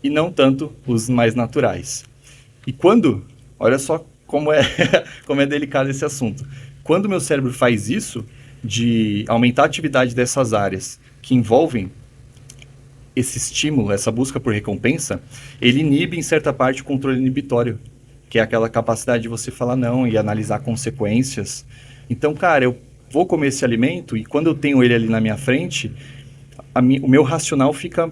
e não tanto os mais naturais. E quando... Olha só como é delicado esse assunto. Quando o meu cérebro faz isso, de aumentar a atividade dessas áreas que envolvem esse estímulo, essa busca por recompensa, ele inibe em certa parte o controle inibitório, que é aquela capacidade de você falar não e analisar consequências. Então, cara, eu vou comer esse alimento e quando eu tenho ele ali na minha frente, o meu racional fica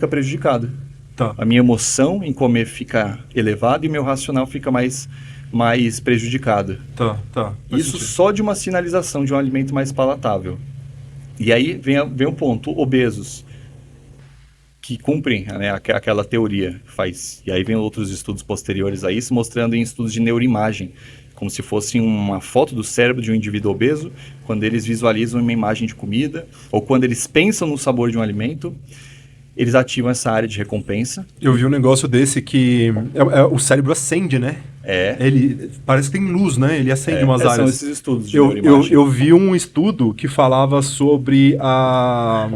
prejudicado. Tá. A minha emoção em comer fica elevada e o meu racional fica mais prejudicado. Tá. Isso só de uma sinalização de um alimento mais palatável. E aí vem um ponto, obesos, que cumprem, né, aquela teoria. E aí vem outros estudos posteriores a isso, mostrando em estudos de neuroimagem, como se fosse uma foto do cérebro de um indivíduo obeso, quando eles visualizam uma imagem de comida, ou quando eles pensam no sabor de um alimento, eles ativam essa área de recompensa. Eu vi um negócio desse que o cérebro acende, né? Ele parece que tem luz, né? Ele acende umas áreas. São esses estudos de neuroimagem. Eu vi um estudo que falava sobre a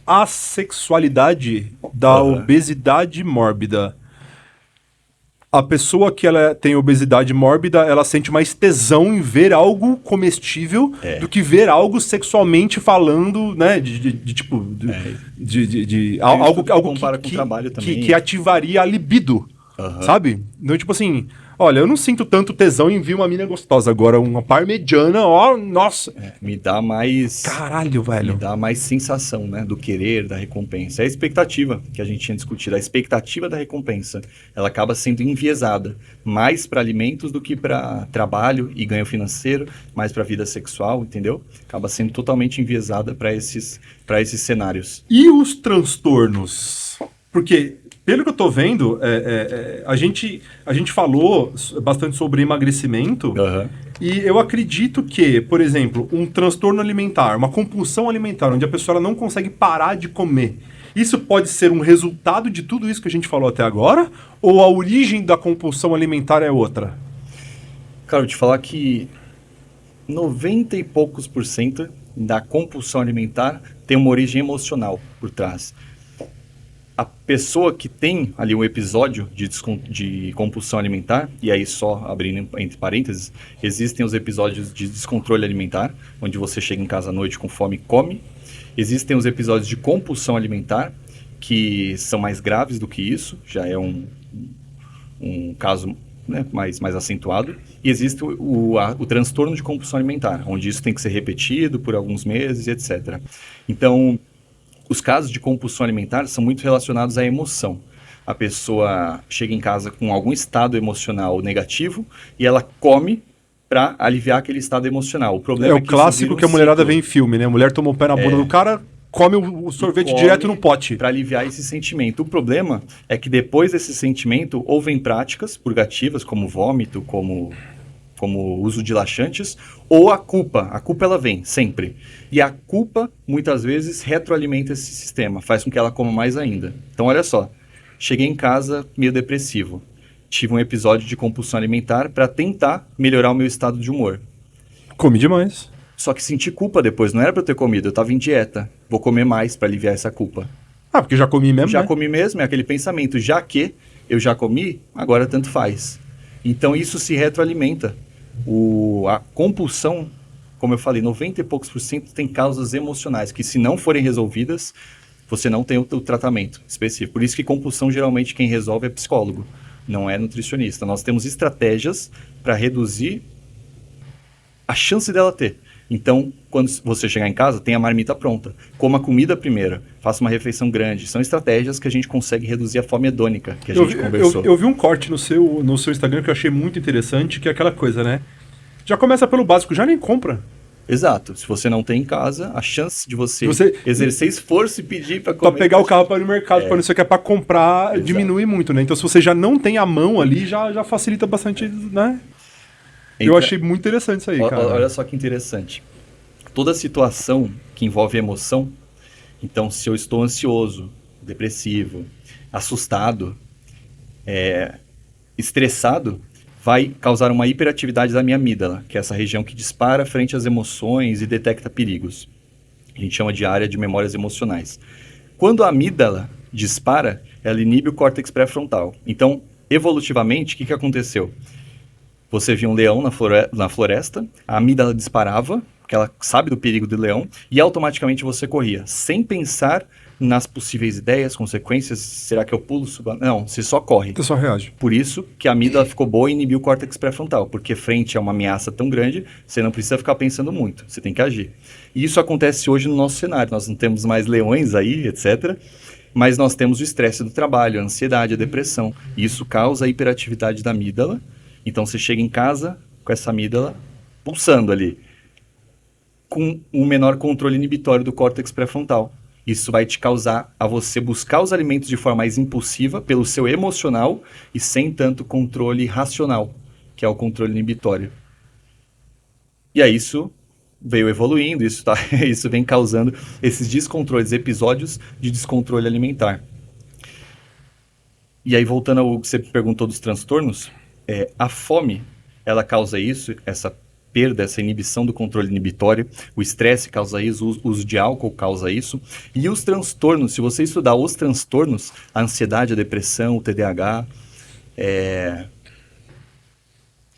assexualidade da obesidade mórbida. A pessoa que ela tem obesidade mórbida, ela sente mais tesão em ver algo comestível do que ver algo sexualmente falando, né? Algo compara com o trabalho também. Que ativaria a libido, sabe? Então, tipo assim, olha, eu não sinto tanto tesão em ver uma mina gostosa. Agora, uma parmegiana, ó, nossa. Me dá mais... Caralho, velho. Me dá mais sensação, né? Do querer, da recompensa. É a expectativa que a gente tinha discutido. A expectativa da recompensa, ela acaba sendo enviesada mais para alimentos do que para trabalho e ganho financeiro, mais para vida sexual, entendeu? Acaba sendo totalmente enviesada para esses cenários. E os transtornos? Porque... Pelo que eu tô vendo, a gente falou bastante sobre emagrecimento e eu acredito que, por exemplo, um transtorno alimentar, uma compulsão alimentar, onde a pessoa ela não consegue parar de comer, Isso pode ser um resultado de tudo isso que a gente falou até agora? Ou a origem da compulsão alimentar é outra? Cara, eu vou te falar que 90 e poucos por cento da compulsão alimentar tem uma origem emocional por trás. A pessoa que tem ali um episódio de compulsão alimentar, e aí só abrindo entre parênteses, existem os episódios de descontrole alimentar, onde você chega em casa à noite com fome e come. Existem os episódios de compulsão alimentar, que são mais graves do que isso, já é um caso, né, mais acentuado. E existe o transtorno de compulsão alimentar, onde isso tem que ser repetido por alguns meses, etc. Então, os casos de compulsão alimentar são muito relacionados à emoção. A pessoa chega em casa com algum estado emocional negativo e ela come para aliviar aquele estado emocional. O problema É o que isso clássico vira um que a mulherada ciclo. vê em filme, né? A mulher toma o pé na bunda do cara, come o sorvete Come direto no pote. para aliviar esse sentimento. O problema é que depois desse sentimento houve práticas purgativas, como vômito, como uso de laxantes, ou a culpa. A culpa ela vem sempre. E a culpa, muitas vezes, retroalimenta esse sistema, faz com que ela coma mais ainda. Então, olha só. Cheguei em casa meio depressivo. Tive um episódio de compulsão alimentar para tentar melhorar o meu estado de humor. Come demais. Só que senti culpa depois, não era para eu ter comido, eu estava em dieta. Vou comer mais para aliviar essa culpa. Ah, porque já comi mesmo, Já né? comi mesmo, é aquele pensamento, já que eu já comi, agora tanto faz. Então isso se retroalimenta. A compulsão, como eu falei, 90 e poucos por cento tem causas emocionais, que se não forem resolvidas, você não tem o tratamento específico. Por isso que compulsão, geralmente, quem resolve é psicólogo, não é nutricionista. Nós temos estratégias para reduzir a chance dela ter. Então, quando você chegar em casa, tem a marmita pronta. Coma a comida primeiro, faça uma refeição grande. São estratégias que a gente consegue reduzir a fome hedônica, que a gente conversou. Eu vi um corte no seu Instagram que eu achei muito interessante, que é aquela coisa, né? Já começa pelo básico, já nem compra. Exato. Se você não tem em casa, a chance de você exercer esforço e pedir para comer... Pra pegar o carro para ir no mercado, para não sei o que, para comprar, Exato. diminui muito, né? Então, se você já não tem a mão ali, já facilita bastante, né? Eu achei muito interessante isso aí, cara. Olha só que interessante. Toda situação que envolve emoção, então se eu estou ansioso, depressivo, assustado, estressado, vai causar uma hiperatividade da minha amígdala, que é essa região que dispara frente às emoções e detecta perigos. A gente chama de área de memórias emocionais. Quando a amígdala dispara, ela inibe o córtex pré-frontal. Então, evolutivamente, o que aconteceu? Você via um leão na floresta, a amígdala disparava, porque ela sabe do perigo do leão, e automaticamente você corria, sem pensar nas possíveis ideias, consequências, será que eu pulo? Não, você só corre. Você só reage. Por isso que a amígdala ficou boa e inibiu o córtex pré-frontal, porque frente a uma ameaça tão grande, você não precisa ficar pensando muito, você tem que agir. E isso acontece hoje no nosso cenário, nós não temos mais leões aí, etc., mas nós temos o estresse do trabalho, a ansiedade, a depressão, e isso causa a hiperatividade da amígdala. Então você chega em casa com essa amígdala pulsando ali, com um menor controle inibitório do córtex pré-frontal. Isso vai te causar a você buscar os alimentos de forma mais impulsiva, pelo seu emocional, e sem tanto controle racional, que é o controle inibitório. E aí isso veio evoluindo, isso vem causando esses descontroles, episódios de descontrole alimentar. E aí, voltando ao que você perguntou dos transtornos, a fome, ela causa isso, essa perda, essa inibição do controle inibitório, o estresse causa isso, o uso de álcool causa isso, e os transtornos, se você estudar os transtornos, a ansiedade, a depressão, o TDAH,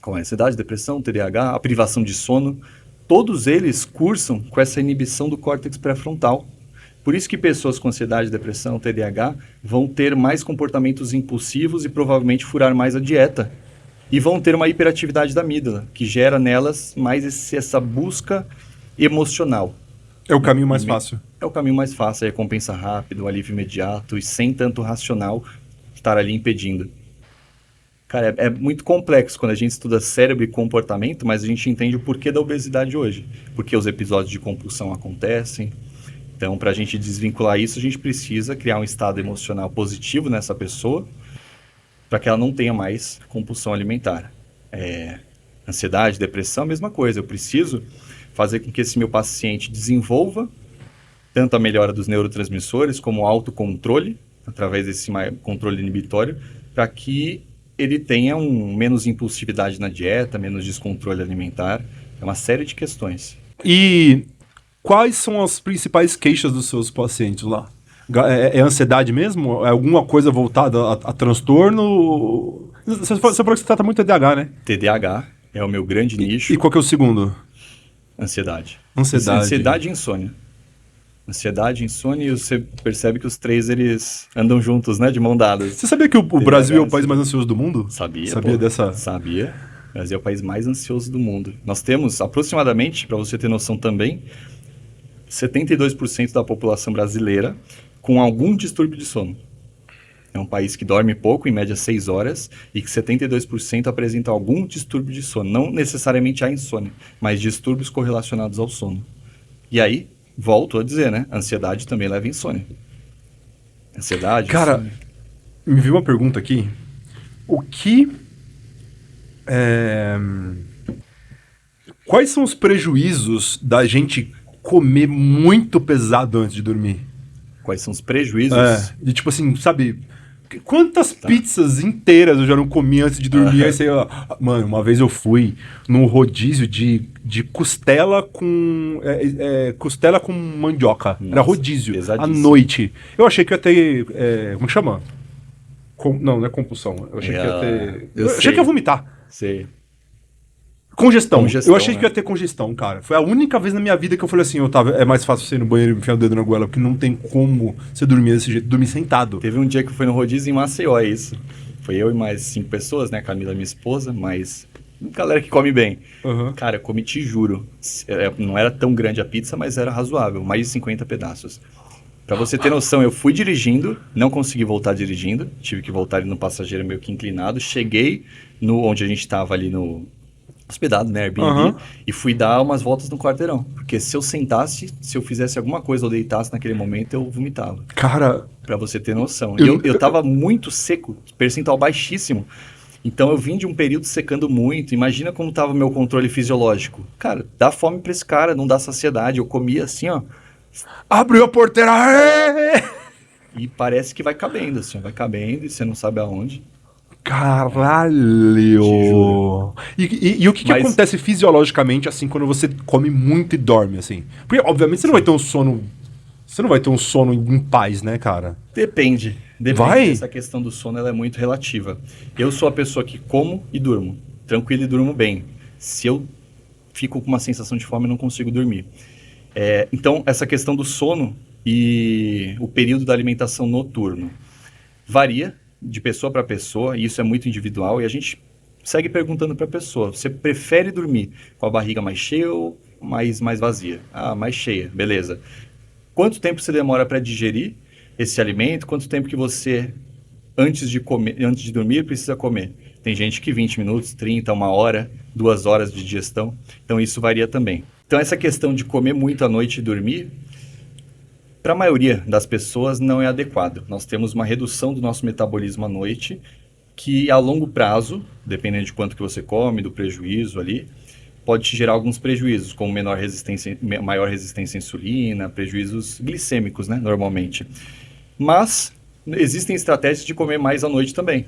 ansiedade, depressão, TDAH, a privação de sono, todos eles cursam com essa inibição do córtex pré-frontal. Por isso que pessoas com ansiedade, depressão, TDAH vão ter mais comportamentos impulsivos e provavelmente furar mais a dieta. E vão ter uma hiperatividade da amígdala, que gera nelas mais essa busca emocional. É o caminho mais fácil. É o caminho mais fácil, a recompensa rápida, o alívio imediato e sem tanto racional estar ali impedindo. Cara, é muito complexo quando a gente estuda cérebro e comportamento, mas a gente entende o porquê da obesidade hoje. Porque os episódios de compulsão acontecem. Então, para a gente desvincular isso, a gente precisa criar um estado emocional positivo nessa pessoa, para que ela não tenha mais compulsão alimentar. Ansiedade, depressão, a mesma coisa. Eu preciso fazer com que esse meu paciente desenvolva tanto a melhora dos neurotransmissores como o autocontrole, através desse controle inibitório, para que ele tenha menos impulsividade na dieta, menos descontrole alimentar. É uma série de questões. E quais são as principais queixas dos seus pacientes lá? É ansiedade mesmo? É alguma coisa voltada a transtorno? Você falou que você trata muito TDAH, né? TDAH é o meu grande nicho. E qual que é o segundo? Ansiedade. Ansiedade. Ansiedade e insônia. Ansiedade, insônia, e você percebe que os três, eles andam juntos, né? De mão dadas. Você sabia que o Brasil é o país mais ansioso do mundo? Sabia. Sabia dessa? Sabia. O Brasil é o país mais ansioso do mundo. Nós temos aproximadamente, para você ter noção também, 72% da população brasileira com algum distúrbio de sono. É um país que dorme pouco, em média 6 horas, e que 72% apresenta algum distúrbio de sono. Não necessariamente a insônia, mas distúrbios correlacionados ao sono. E aí, volto a dizer, né? Ansiedade também leva a insônia. Ansiedade, Cara, insônia. me veio uma pergunta aqui. O que... Quais são os prejuízos da gente comer muito pesado antes de dormir? Quais são os prejuízos? De tipo assim, sabe... Quantas pizzas inteiras eu já não comi antes de dormir? Aí você, mano, uma vez eu fui num rodízio de costela com costela com mandioca. Nossa, era rodízio, à pesadíssimo. noite. Eu achei que ia ter, como que chama? Não é compulsão. Eu achei que ia ter... eu achei sei. que ia vomitar. Sei. Congestão. Congestão, Eu achei que né? ia ter congestão, cara. Foi a única vez na minha vida que eu falei assim, é mais fácil você ir no banheiro e enfiar o dedo na goela, porque não tem como você dormir desse jeito, dormir sentado. Teve um dia que eu fui no rodízio em Maceió, é isso. Foi eu e mais 5 pessoas, né? Camila, minha esposa, mas galera que come bem. Uhum. Cara, eu comi, te juro. Não era tão grande a pizza, mas era razoável. Mais de 50 pedaços. Pra você ter noção, eu fui dirigindo, não consegui voltar dirigindo. Tive que voltar ali no passageiro meio que inclinado. Cheguei onde a gente tava ali no... hospedado, né, Airbnb, e fui dar umas voltas no quarteirão. Porque se eu sentasse, se eu fizesse alguma coisa ou deitasse naquele momento, eu vomitava. Cara... Pra você ter noção. E eu tava muito seco, percentual baixíssimo. Então eu vim de um período secando muito. Imagina como tava o meu controle fisiológico. Cara, dá fome pra esse cara, não dá saciedade. Eu comia assim, ó. Abriu a porteira! E parece que vai cabendo, assim, vai cabendo e você não sabe aonde. Caralho! Te juro. E o que Mas- acontece fisiologicamente, assim, quando você come muito e dorme, assim? Porque, obviamente, você não vai ter um sono... Você não vai ter um sono em paz, né, cara? Depende. Vai? Essa questão do sono ela é muito relativa. Eu sou a pessoa que como e durmo. Tranquilo e durmo bem. Se eu fico com uma sensação de fome, eu não consigo dormir. Então, essa questão do sono e o período da alimentação noturno varia de pessoa para pessoa, e isso é muito individual, e a gente segue perguntando para a pessoa, você prefere dormir com a barriga mais cheia ou mais vazia? Ah, mais cheia, beleza. Quanto tempo você demora para digerir esse alimento? Quanto tempo que você, antes de dormir, precisa comer? Tem gente que 20 minutos, 30, 1 hora, 2 horas de digestão. Então, isso varia também. Então, essa questão de comer muito à noite e dormir, para a maioria das pessoas, não é adequado. Nós temos uma redução do nosso metabolismo à noite, que a longo prazo, dependendo de quanto que você come, do prejuízo ali, pode te gerar alguns prejuízos, como maior resistência à insulina, prejuízos glicêmicos, né, normalmente. Mas existem estratégias de comer mais à noite também.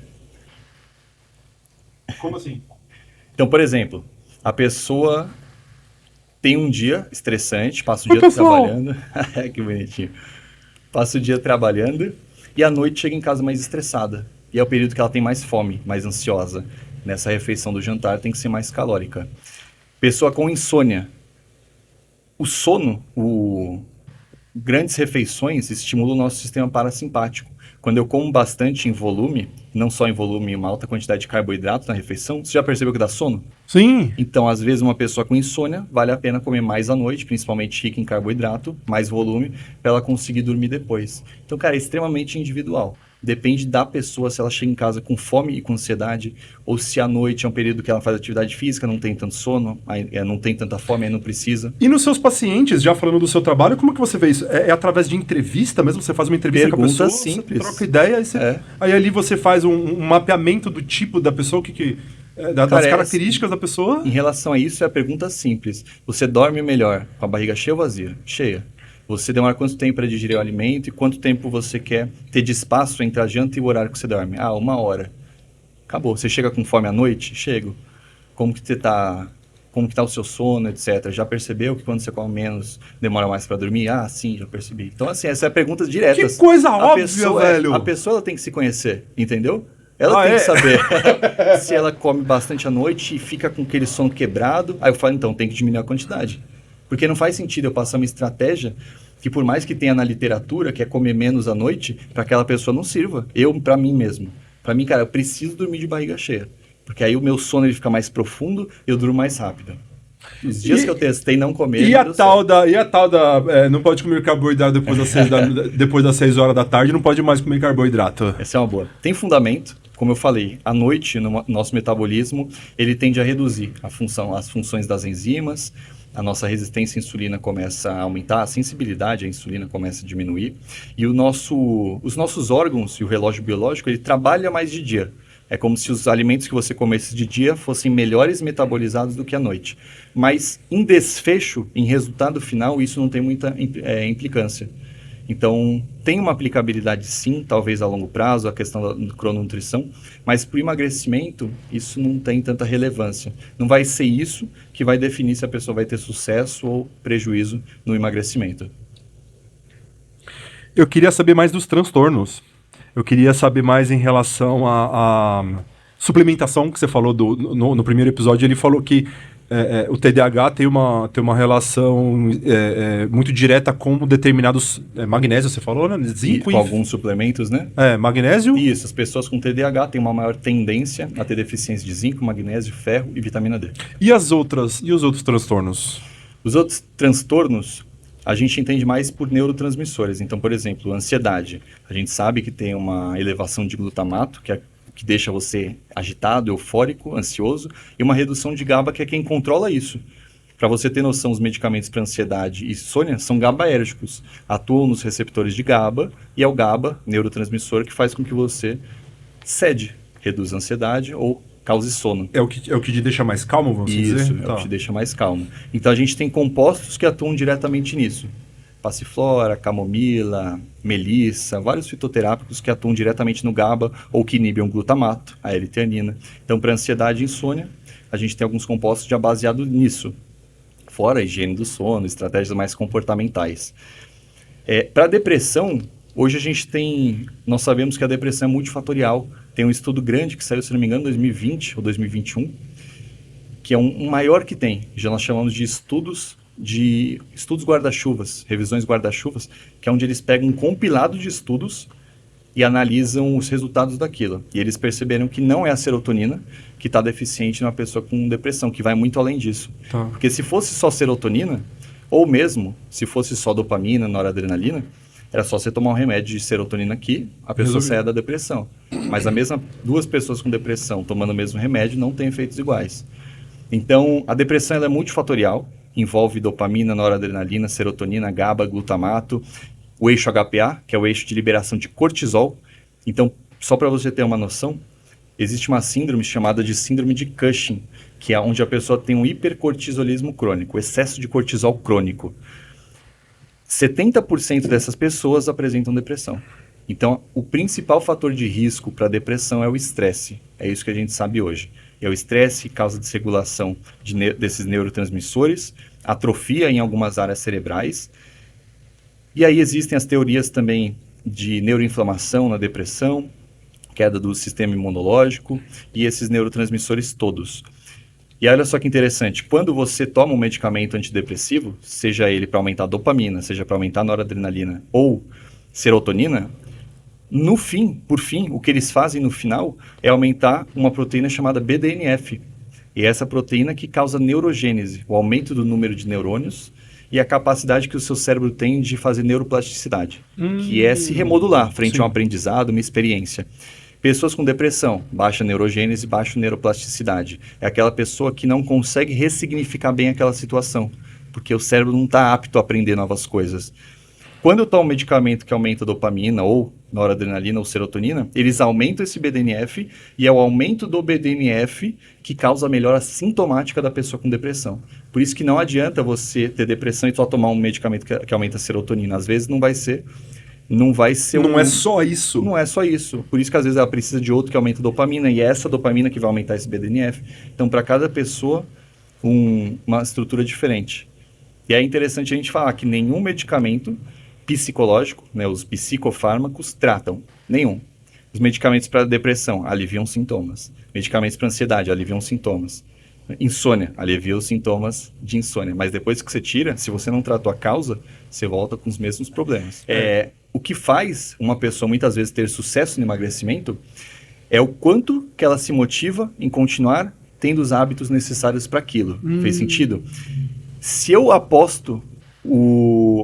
Como assim? Então, por exemplo, a pessoa tem um dia estressante, passa o Oi, dia pessoal. trabalhando, que bonitinho, passa o dia trabalhando e à noite chega em casa mais estressada. E é o período que ela tem mais fome, mais ansiosa. Nessa refeição do jantar tem que ser mais calórica. Pessoa com insônia. O sono, grandes refeições estimulam o nosso sistema parasimpático. Quando eu como bastante em volume, não só em volume, uma alta quantidade de carboidrato na refeição, você já percebeu que dá sono? Sim. Então, às vezes, uma pessoa com insônia, vale a pena comer mais à noite, principalmente rica em carboidrato, mais volume, para ela conseguir dormir depois. Então, cara, é extremamente individual. Depende da pessoa se ela chega em casa com fome e com ansiedade, ou se à noite é um período que ela faz atividade física, não tem tanto sono, não tem tanta fome, aí não precisa. E nos seus pacientes, já falando do seu trabalho, como que você vê isso? É através de entrevista mesmo? Você faz uma entrevista com a Pergunta pessoa, simples. você troca ideia, aí ali você faz um mapeamento do tipo da pessoa, das Cara, características da pessoa. Em relação a isso, é a pergunta simples. Você dorme melhor com a barriga cheia ou vazia? Cheia. Você demora quanto tempo para digerir o alimento e quanto tempo você quer ter de espaço entre a janta e o horário que você dorme. 1 hora. Acabou. Você chega com fome à noite? Chego. Como que você tá? Como que tá o seu sono, etc. Já percebeu que quando você come menos, demora mais para dormir? Sim, já percebi. Então, assim, essa é perguntas diretas. Que coisa óbvia, velho! A pessoa ela tem que se conhecer, entendeu? Ela tem que saber se ela come bastante à noite e fica com aquele sono quebrado. Aí eu falo, então, tem que diminuir a quantidade. Porque não faz sentido eu passar uma estratégia que, por mais que tenha na literatura, que é comer menos à noite, para aquela pessoa não sirva. Para mim mesmo. Para mim, cara, eu preciso dormir de barriga cheia. Porque aí o meu sono ele fica mais profundo e eu durmo mais rápido. Os dias que eu testei não comer... E a tal da não pode comer carboidrato depois das 6 horas da tarde, não pode mais comer carboidrato. Essa é uma boa. Tem fundamento, como eu falei, à noite, no nosso metabolismo, ele tende a reduzir as funções das enzimas, a nossa resistência à insulina começa a aumentar, a sensibilidade à insulina começa a diminuir, e os nossos órgãos e o relógio biológico, ele trabalha mais de dia. É como se os alimentos que você comesse de dia fossem melhores metabolizados do que à noite. Mas em desfecho, em resultado final, isso não tem muita implicância. Então, tem uma aplicabilidade sim, talvez a longo prazo, a questão da crononutrição, mas para o emagrecimento, isso não tem tanta relevância. Não vai ser isso que vai definir se a pessoa vai ter sucesso ou prejuízo no emagrecimento. Eu queria saber mais dos transtornos. Eu queria saber mais em relação à suplementação que você falou no primeiro episódio. Ele falou que o TDAH tem uma relação muito direta com determinados magnésio, você falou, né? Zinco com alguns suplementos, né? Magnésio. Isso, as pessoas com TDAH têm uma maior tendência a ter deficiência de zinco, magnésio, ferro e vitamina D. E os outros transtornos? Os outros transtornos a gente entende mais por neurotransmissores. Então, por exemplo, ansiedade. A gente sabe que tem uma elevação de glutamato, que deixa você agitado, eufórico, ansioso, e uma redução de GABA, que é quem controla isso. Para você ter noção, os medicamentos para ansiedade e insônia são GABAérgicos. Atuam nos receptores de GABA, e é o GABA, neurotransmissor, que faz com que você cede, reduz a ansiedade ou cause sono. É o que te deixa mais calmo, vamos dizer? Isso, é o que te deixa mais calmo. Então a gente tem compostos que atuam diretamente nisso. Passiflora, camomila, melissa, vários fitoterápicos que atuam diretamente no GABA ou que inibem o glutamato, a L-teanina. Então, para ansiedade e insônia, a gente tem alguns compostos já baseados nisso. Fora a higiene do sono, estratégias mais comportamentais. Para a depressão, hoje nós sabemos que a depressão é multifatorial. Tem um estudo grande que saiu, se não me engano, em 2020 ou 2021, que é um maior que tem. Já nós chamamos de estudos guarda-chuvas, revisões guarda-chuvas, que é onde eles pegam um compilado de estudos e analisam os resultados daquilo. E eles perceberam que não é a serotonina que está deficiente numa pessoa com depressão, que vai muito além disso. Tá. Porque se fosse só serotonina, ou mesmo se fosse só dopamina, noradrenalina, era só você tomar um remédio de serotonina aqui, a pessoa saia da depressão. Mas duas pessoas com depressão tomando o mesmo remédio não têm efeitos iguais. Então, a depressão ela é multifatorial, envolve dopamina, noradrenalina, serotonina, GABA, glutamato, o eixo HPA, que é o eixo de liberação de cortisol. Então, só para você ter uma noção, existe uma síndrome chamada de síndrome de Cushing, que é onde a pessoa tem um hipercortisolismo crônico, excesso de cortisol crônico. 70% dessas pessoas apresentam depressão. Então, o principal fator de risco para a depressão é o estresse. É isso que a gente sabe hoje. É o estresse, causa desregulação desses neurotransmissores, atrofia em algumas áreas cerebrais. E aí existem as teorias também de neuroinflamação na depressão, queda do sistema imunológico e esses neurotransmissores todos. E olha só que interessante, quando você toma um medicamento antidepressivo, seja ele para aumentar a dopamina, seja para aumentar a noradrenalina ou serotonina, por fim, o que eles fazem no final é aumentar uma proteína chamada BDNF. E é essa proteína que causa neurogênese, o aumento do número de neurônios e a capacidade que o seu cérebro tem de fazer neuroplasticidade, que é se remodular frente a um aprendizado, uma experiência. Pessoas com depressão, baixa neurogênese, baixa neuroplasticidade. É aquela pessoa que não consegue ressignificar bem aquela situação, porque o cérebro não está apto a aprender novas coisas. Quando eu tomo um medicamento que aumenta a dopamina ou noradrenalina ou serotonina, eles aumentam esse BDNF e é o aumento do BDNF que causa a melhora sintomática da pessoa com depressão. Por isso que não adianta você ter depressão e só tomar um medicamento que aumenta a serotonina. Às vezes não vai ser Não é só isso. Não é só isso. Por isso que às vezes ela precisa de outro que aumenta a dopamina e é essa dopamina que vai aumentar esse BDNF. Então, para cada pessoa, uma estrutura diferente. E é interessante a gente falar que nenhum medicamento psicológico, né, os psicofármacos, tratam. Nenhum. Os medicamentos para depressão aliviam sintomas. Medicamentos para ansiedade aliviam sintomas. Insônia alivia os sintomas de insônia. Mas depois que você tira, se você não tratou a causa, você volta com os mesmos problemas. O que faz uma pessoa muitas vezes ter sucesso no emagrecimento é o quanto que ela se motiva em continuar tendo os hábitos necessários para aquilo. Fez sentido? Se eu aposto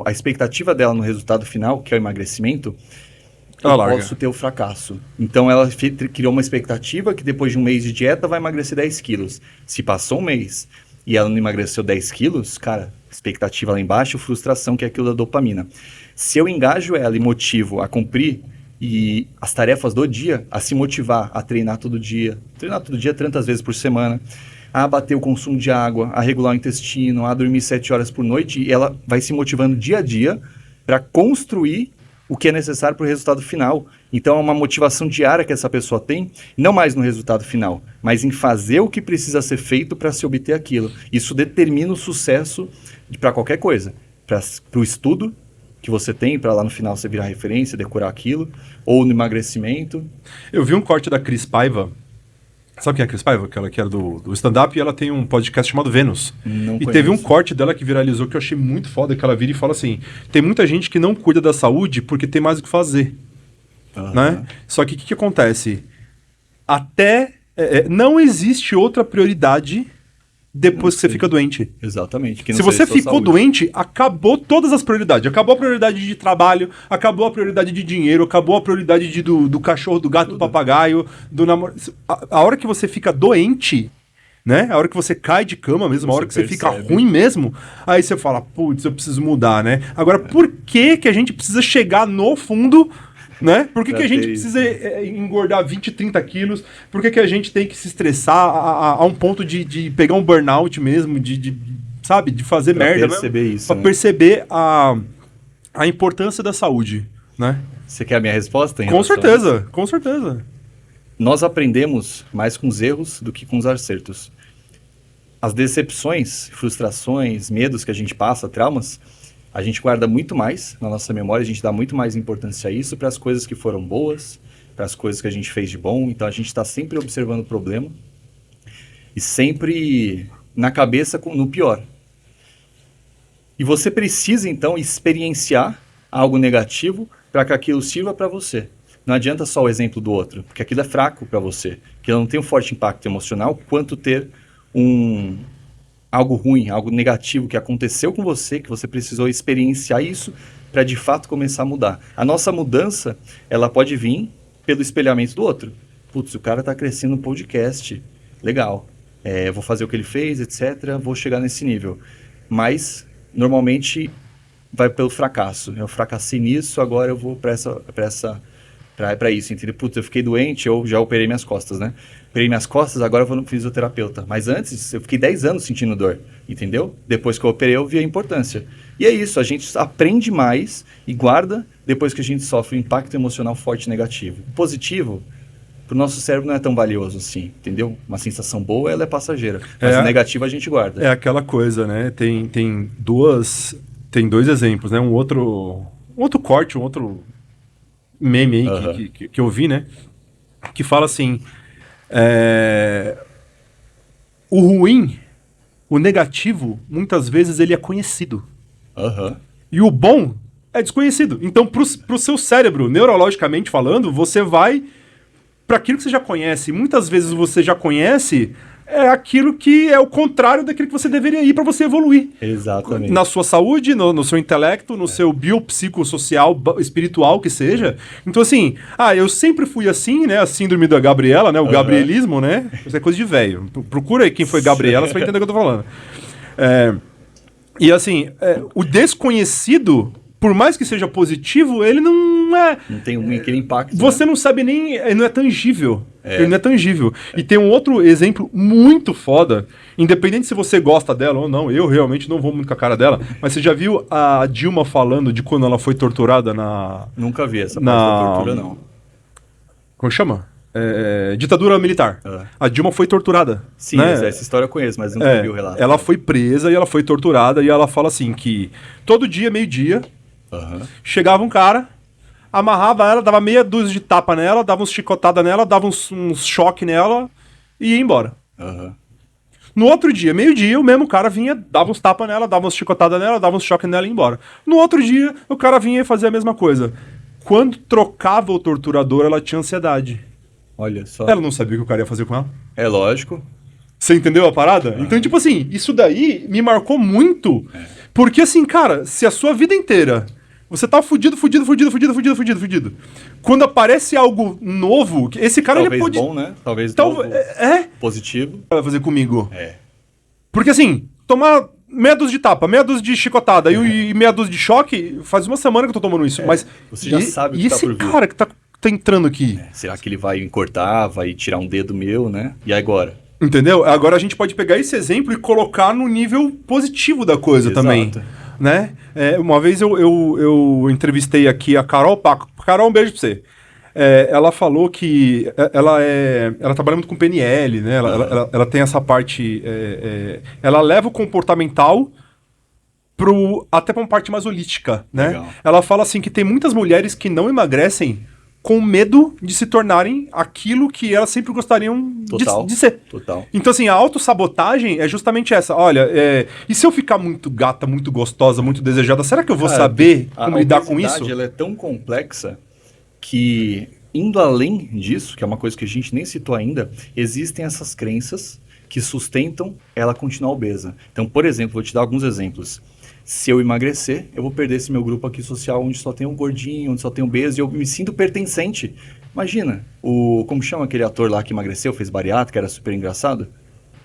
a expectativa dela no resultado final, que é o emagrecimento, eu posso ter o fracasso. Então ela criou uma expectativa que depois de um mês de dieta vai emagrecer 10 quilos. Se passou um mês e ela não emagreceu 10 quilos, cara, expectativa lá embaixo, frustração, que é aquilo da dopamina. Se eu engajo ela e motivo a cumprir as tarefas do dia, a se motivar a treinar todo dia tantas vezes por semana, a abater o consumo de água, a regular o intestino, a dormir 7 horas por noite, e ela vai se motivando dia a dia para construir o que é necessário para o resultado final. Então é uma motivação diária que essa pessoa tem, não mais no resultado final, mas em fazer o que precisa ser feito para se obter aquilo. Isso determina o sucesso para qualquer coisa, para o estudo que você tem, para lá no final você virar referência, decorar aquilo, ou no emagrecimento. Eu vi um corte da Cris Paiva. Sabe quem é a Cris Paiva? Aquela que era do stand-up, e ela tem um podcast chamado Vênus. E teve um corte dela que viralizou que eu achei muito foda, que ela vira e fala assim, tem muita gente que não cuida da saúde porque tem mais o que fazer. Né? Só que o que acontece? Não existe outra prioridade depois que você fica doente. Exatamente. Se você ficou doente, acabou todas as prioridades. Acabou a prioridade de trabalho, acabou a prioridade de dinheiro, acabou a prioridade do cachorro, do gato, do papagaio, do namoro. A hora que você fica doente, né? A hora que você cai de cama mesmo, a hora que você fica ruim mesmo, aí você fala, putz, eu preciso mudar, né? Agora, por que a gente precisa chegar no fundo, né? Por que a gente precisa engordar 20, 30 quilos? Por que a gente tem que se estressar a um ponto de pegar um burnout mesmo, sabe? De fazer merda. Pra perceber a importância da saúde, né? Você quer a minha resposta? Com certeza, com certeza. Nós aprendemos mais com os erros do que com os acertos. As decepções, frustrações, medos que a gente passa, traumas, a gente guarda muito mais na nossa memória, a gente dá muito mais importância a isso para as coisas que foram boas, para as coisas que a gente fez de bom. Então a gente está sempre observando o problema e sempre na cabeça no pior. E você precisa então experienciar algo negativo para que aquilo sirva para você. Não adianta só o exemplo do outro, porque aquilo é fraco para você, porque não tem um forte impacto emocional quanto ter algo ruim, algo negativo que aconteceu com você, que você precisou experienciar isso para de fato começar a mudar. A nossa mudança, ela pode vir pelo espelhamento do outro. Putz, o cara está crescendo no podcast, legal, eu vou fazer o que ele fez, etc., vou chegar nesse nível. Mas, normalmente, vai pelo fracasso. Eu fracassei nisso, agora eu vou para isso, entendeu? Putz, eu fiquei doente, eu já operei minhas costas, né? Operei minhas costas, agora eu vou no fisioterapeuta. Mas antes, eu fiquei 10 anos sentindo dor, entendeu? Depois que eu operei, eu vi a importância. E é isso, a gente aprende mais e guarda depois que a gente sofre um impacto emocional forte e negativo. Positivo, pro nosso cérebro não é tão valioso assim, entendeu? Uma sensação boa, ela é passageira. Mas o negativo a gente guarda. É aquela coisa, né? Tem dois exemplos, né? Um outro corte, um outro meme aí que eu vi, né? Que fala assim, o ruim, o negativo, muitas vezes ele é conhecido. E o bom é desconhecido. Então, pro seu cérebro, neurologicamente falando, você vai para aquilo que você já conhece. Muitas vezes você já conhece aquilo que é o contrário daquilo que você deveria ir para você evoluir. Exatamente. Na sua saúde, no seu intelecto, no seu biopsicossocial, espiritual que seja. Então, assim, eu sempre fui assim, né? A síndrome da Gabriela, né? O gabrielismo, né? Isso é coisa de velho. Procura aí quem foi Gabriela, você vai entender o que eu tô falando. E assim, o desconhecido, por mais que seja positivo, ele não não é... Não tem aquele impacto. Você né? não sabe nem... Não é tangível. Ele não é tangível. E tem um outro exemplo muito foda, independente se você gosta dela ou não, eu realmente não vou muito com a cara dela, mas você já viu a Dilma falando de quando ela foi torturada na... Nunca vi essa Na- parte da tortura, não. Como chama? Ditadura militar. Ah. A Dilma foi torturada. Sim, né? essa história eu conheço, mas nunca vi o relato. Ela foi presa e ela foi torturada e ela fala assim que todo dia, meio-dia, Aham. chegava um cara, amarrava ela, dava meia dúzia de tapa nela, dava uns chicotada nela, dava uns choque nela e ia embora. Aham. No outro dia, meio-dia, o mesmo cara vinha, dava uns tapas nela, dava uns chicotada nela, dava uns choque nela e ia embora. No outro dia, o cara vinha e fazia a mesma coisa. Quando trocava o torturador, ela tinha ansiedade. Olha só. Ela não sabia o que o cara ia fazer com ela. É lógico. Você entendeu a parada? Então, tipo assim, isso daí me marcou muito. Porque, assim, cara, se a sua vida inteira você tá fudido. Quando aparece algo novo, esse cara Talvez ele pode. bom, né? Talvez Tal- novo, positivo. vai fazer comigo? É. Porque, assim, tomar meia dúzia de tapa, meia dúzia de chicotada e meia dúzia de choque, faz uma semana que eu tô tomando isso. Mas. Você já sabe o que e tá esse por vir. cara que tá entrando aqui? Será que ele vai me cortar, vai tirar um dedo meu, né? E agora? Entendeu? Agora a gente pode pegar esse exemplo e colocar no nível positivo da coisa Exato. também. Né? Uma vez eu entrevistei aqui a Carol Paco. Carol, um beijo pra você. Ela falou que ela trabalha muito com PNL, né? Ela tem essa parte. Ela leva o comportamental até pra uma parte mais holística, né? Legal. Ela fala assim que tem muitas mulheres que não emagrecem com medo de se tornarem aquilo que elas sempre gostariam Total. de ser. Total. Então, assim, a autossabotagem é justamente essa. Olha, e se eu ficar muito gata, muito gostosa, muito desejada, será que eu vou saber como lidar com isso? A obesidade, ela é tão complexa que, indo além disso, que é uma coisa que a gente nem citou ainda, existem essas crenças que sustentam ela continuar obesa. Então, por exemplo, vou te dar alguns exemplos. Se eu emagrecer, eu vou perder esse meu grupo aqui social onde só tem um gordinho, onde só tem um obeso, e eu me sinto pertencente. Imagina, como chama aquele ator lá que emagreceu, fez bariátrica, era super engraçado?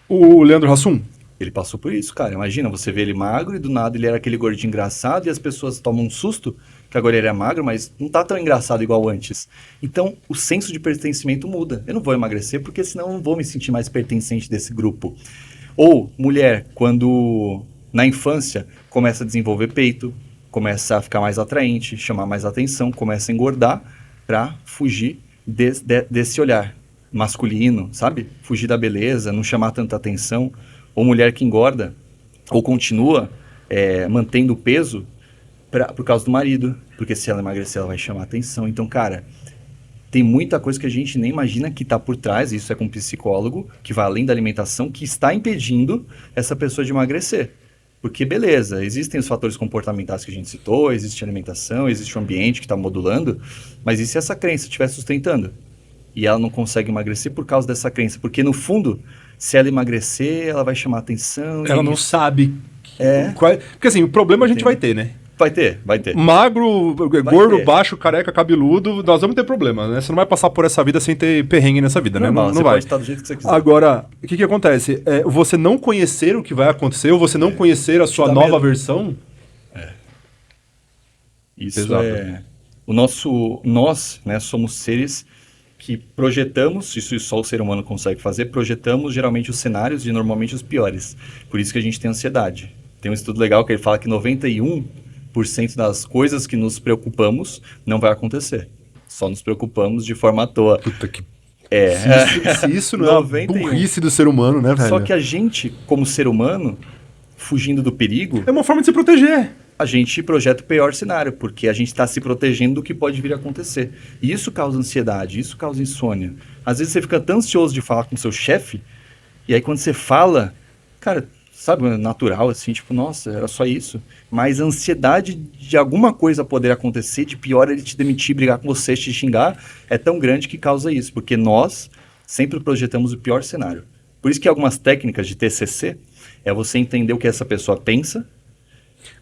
O Leandro Hassum? Ele passou por isso, cara. Imagina, você vê ele magro e do nada ele era aquele gordinho engraçado e as pessoas tomam um susto que agora ele é magro, mas não tá tão engraçado igual antes. Então, o senso de pertencimento muda. Eu não vou emagrecer porque senão eu não vou me sentir mais pertencente desse grupo. Ou, mulher, quando na infância começa a desenvolver peito, começa a ficar mais atraente, chamar mais atenção, começa a engordar para fugir desse olhar masculino, sabe? Fugir da beleza, não chamar tanta atenção. Ou mulher que engorda, ou continua mantendo o peso por causa do marido, porque se ela emagrecer ela vai chamar atenção. Então, cara, tem muita coisa que a gente nem imagina que está por trás, isso é com um psicólogo, que vai além da alimentação, que está impedindo essa pessoa de emagrecer. Porque, beleza, existem os fatores comportamentais que a gente citou, existe a alimentação, existe o ambiente que está modulando, mas e se essa crença estiver sustentando? E ela não consegue emagrecer por causa dessa crença? Porque, no fundo, se ela emagrecer, ela vai chamar atenção. Ela não sabe. Qual Porque assim, o problema a gente vai ter, né? Vai ter. Magro, gordo, ter. baixo, careca, cabeludo, nós vamos ter problema, né? Você não vai passar por essa vida sem ter perrengue nessa vida, né? Não você vai. pode estar do jeito que você quiser. Agora, o que acontece? Você não conhecer o que vai acontecer, ou você não conhecer a sua dá nova medo. versão. Isso Exato. Nós, né, somos seres que projetamos, isso só o ser humano consegue fazer, projetamos geralmente os cenários e normalmente os piores. Por isso que a gente tem ansiedade. Tem um estudo legal que ele fala que 91% das coisas que nos preocupamos não vai acontecer. Só nos preocupamos de forma à toa. Puta que... É. Se isso não é a 91. burrice do ser humano, né, velho? Só que a gente, como ser humano, fugindo do perigo, É uma forma de se proteger. a gente projeta o pior cenário, porque a gente está se protegendo do que pode vir a acontecer. E isso causa ansiedade, isso causa insônia. Às vezes você fica tão ansioso de falar com o seu chefe, e aí quando você fala, cara, sabe, natural, assim, tipo, nossa, era só isso. Mas a ansiedade de alguma coisa poder acontecer, de pior ele te demitir, brigar com você, te xingar, é tão grande que causa isso, porque nós sempre projetamos o pior cenário. Por isso que algumas técnicas de TCC é você entender o que essa pessoa pensa.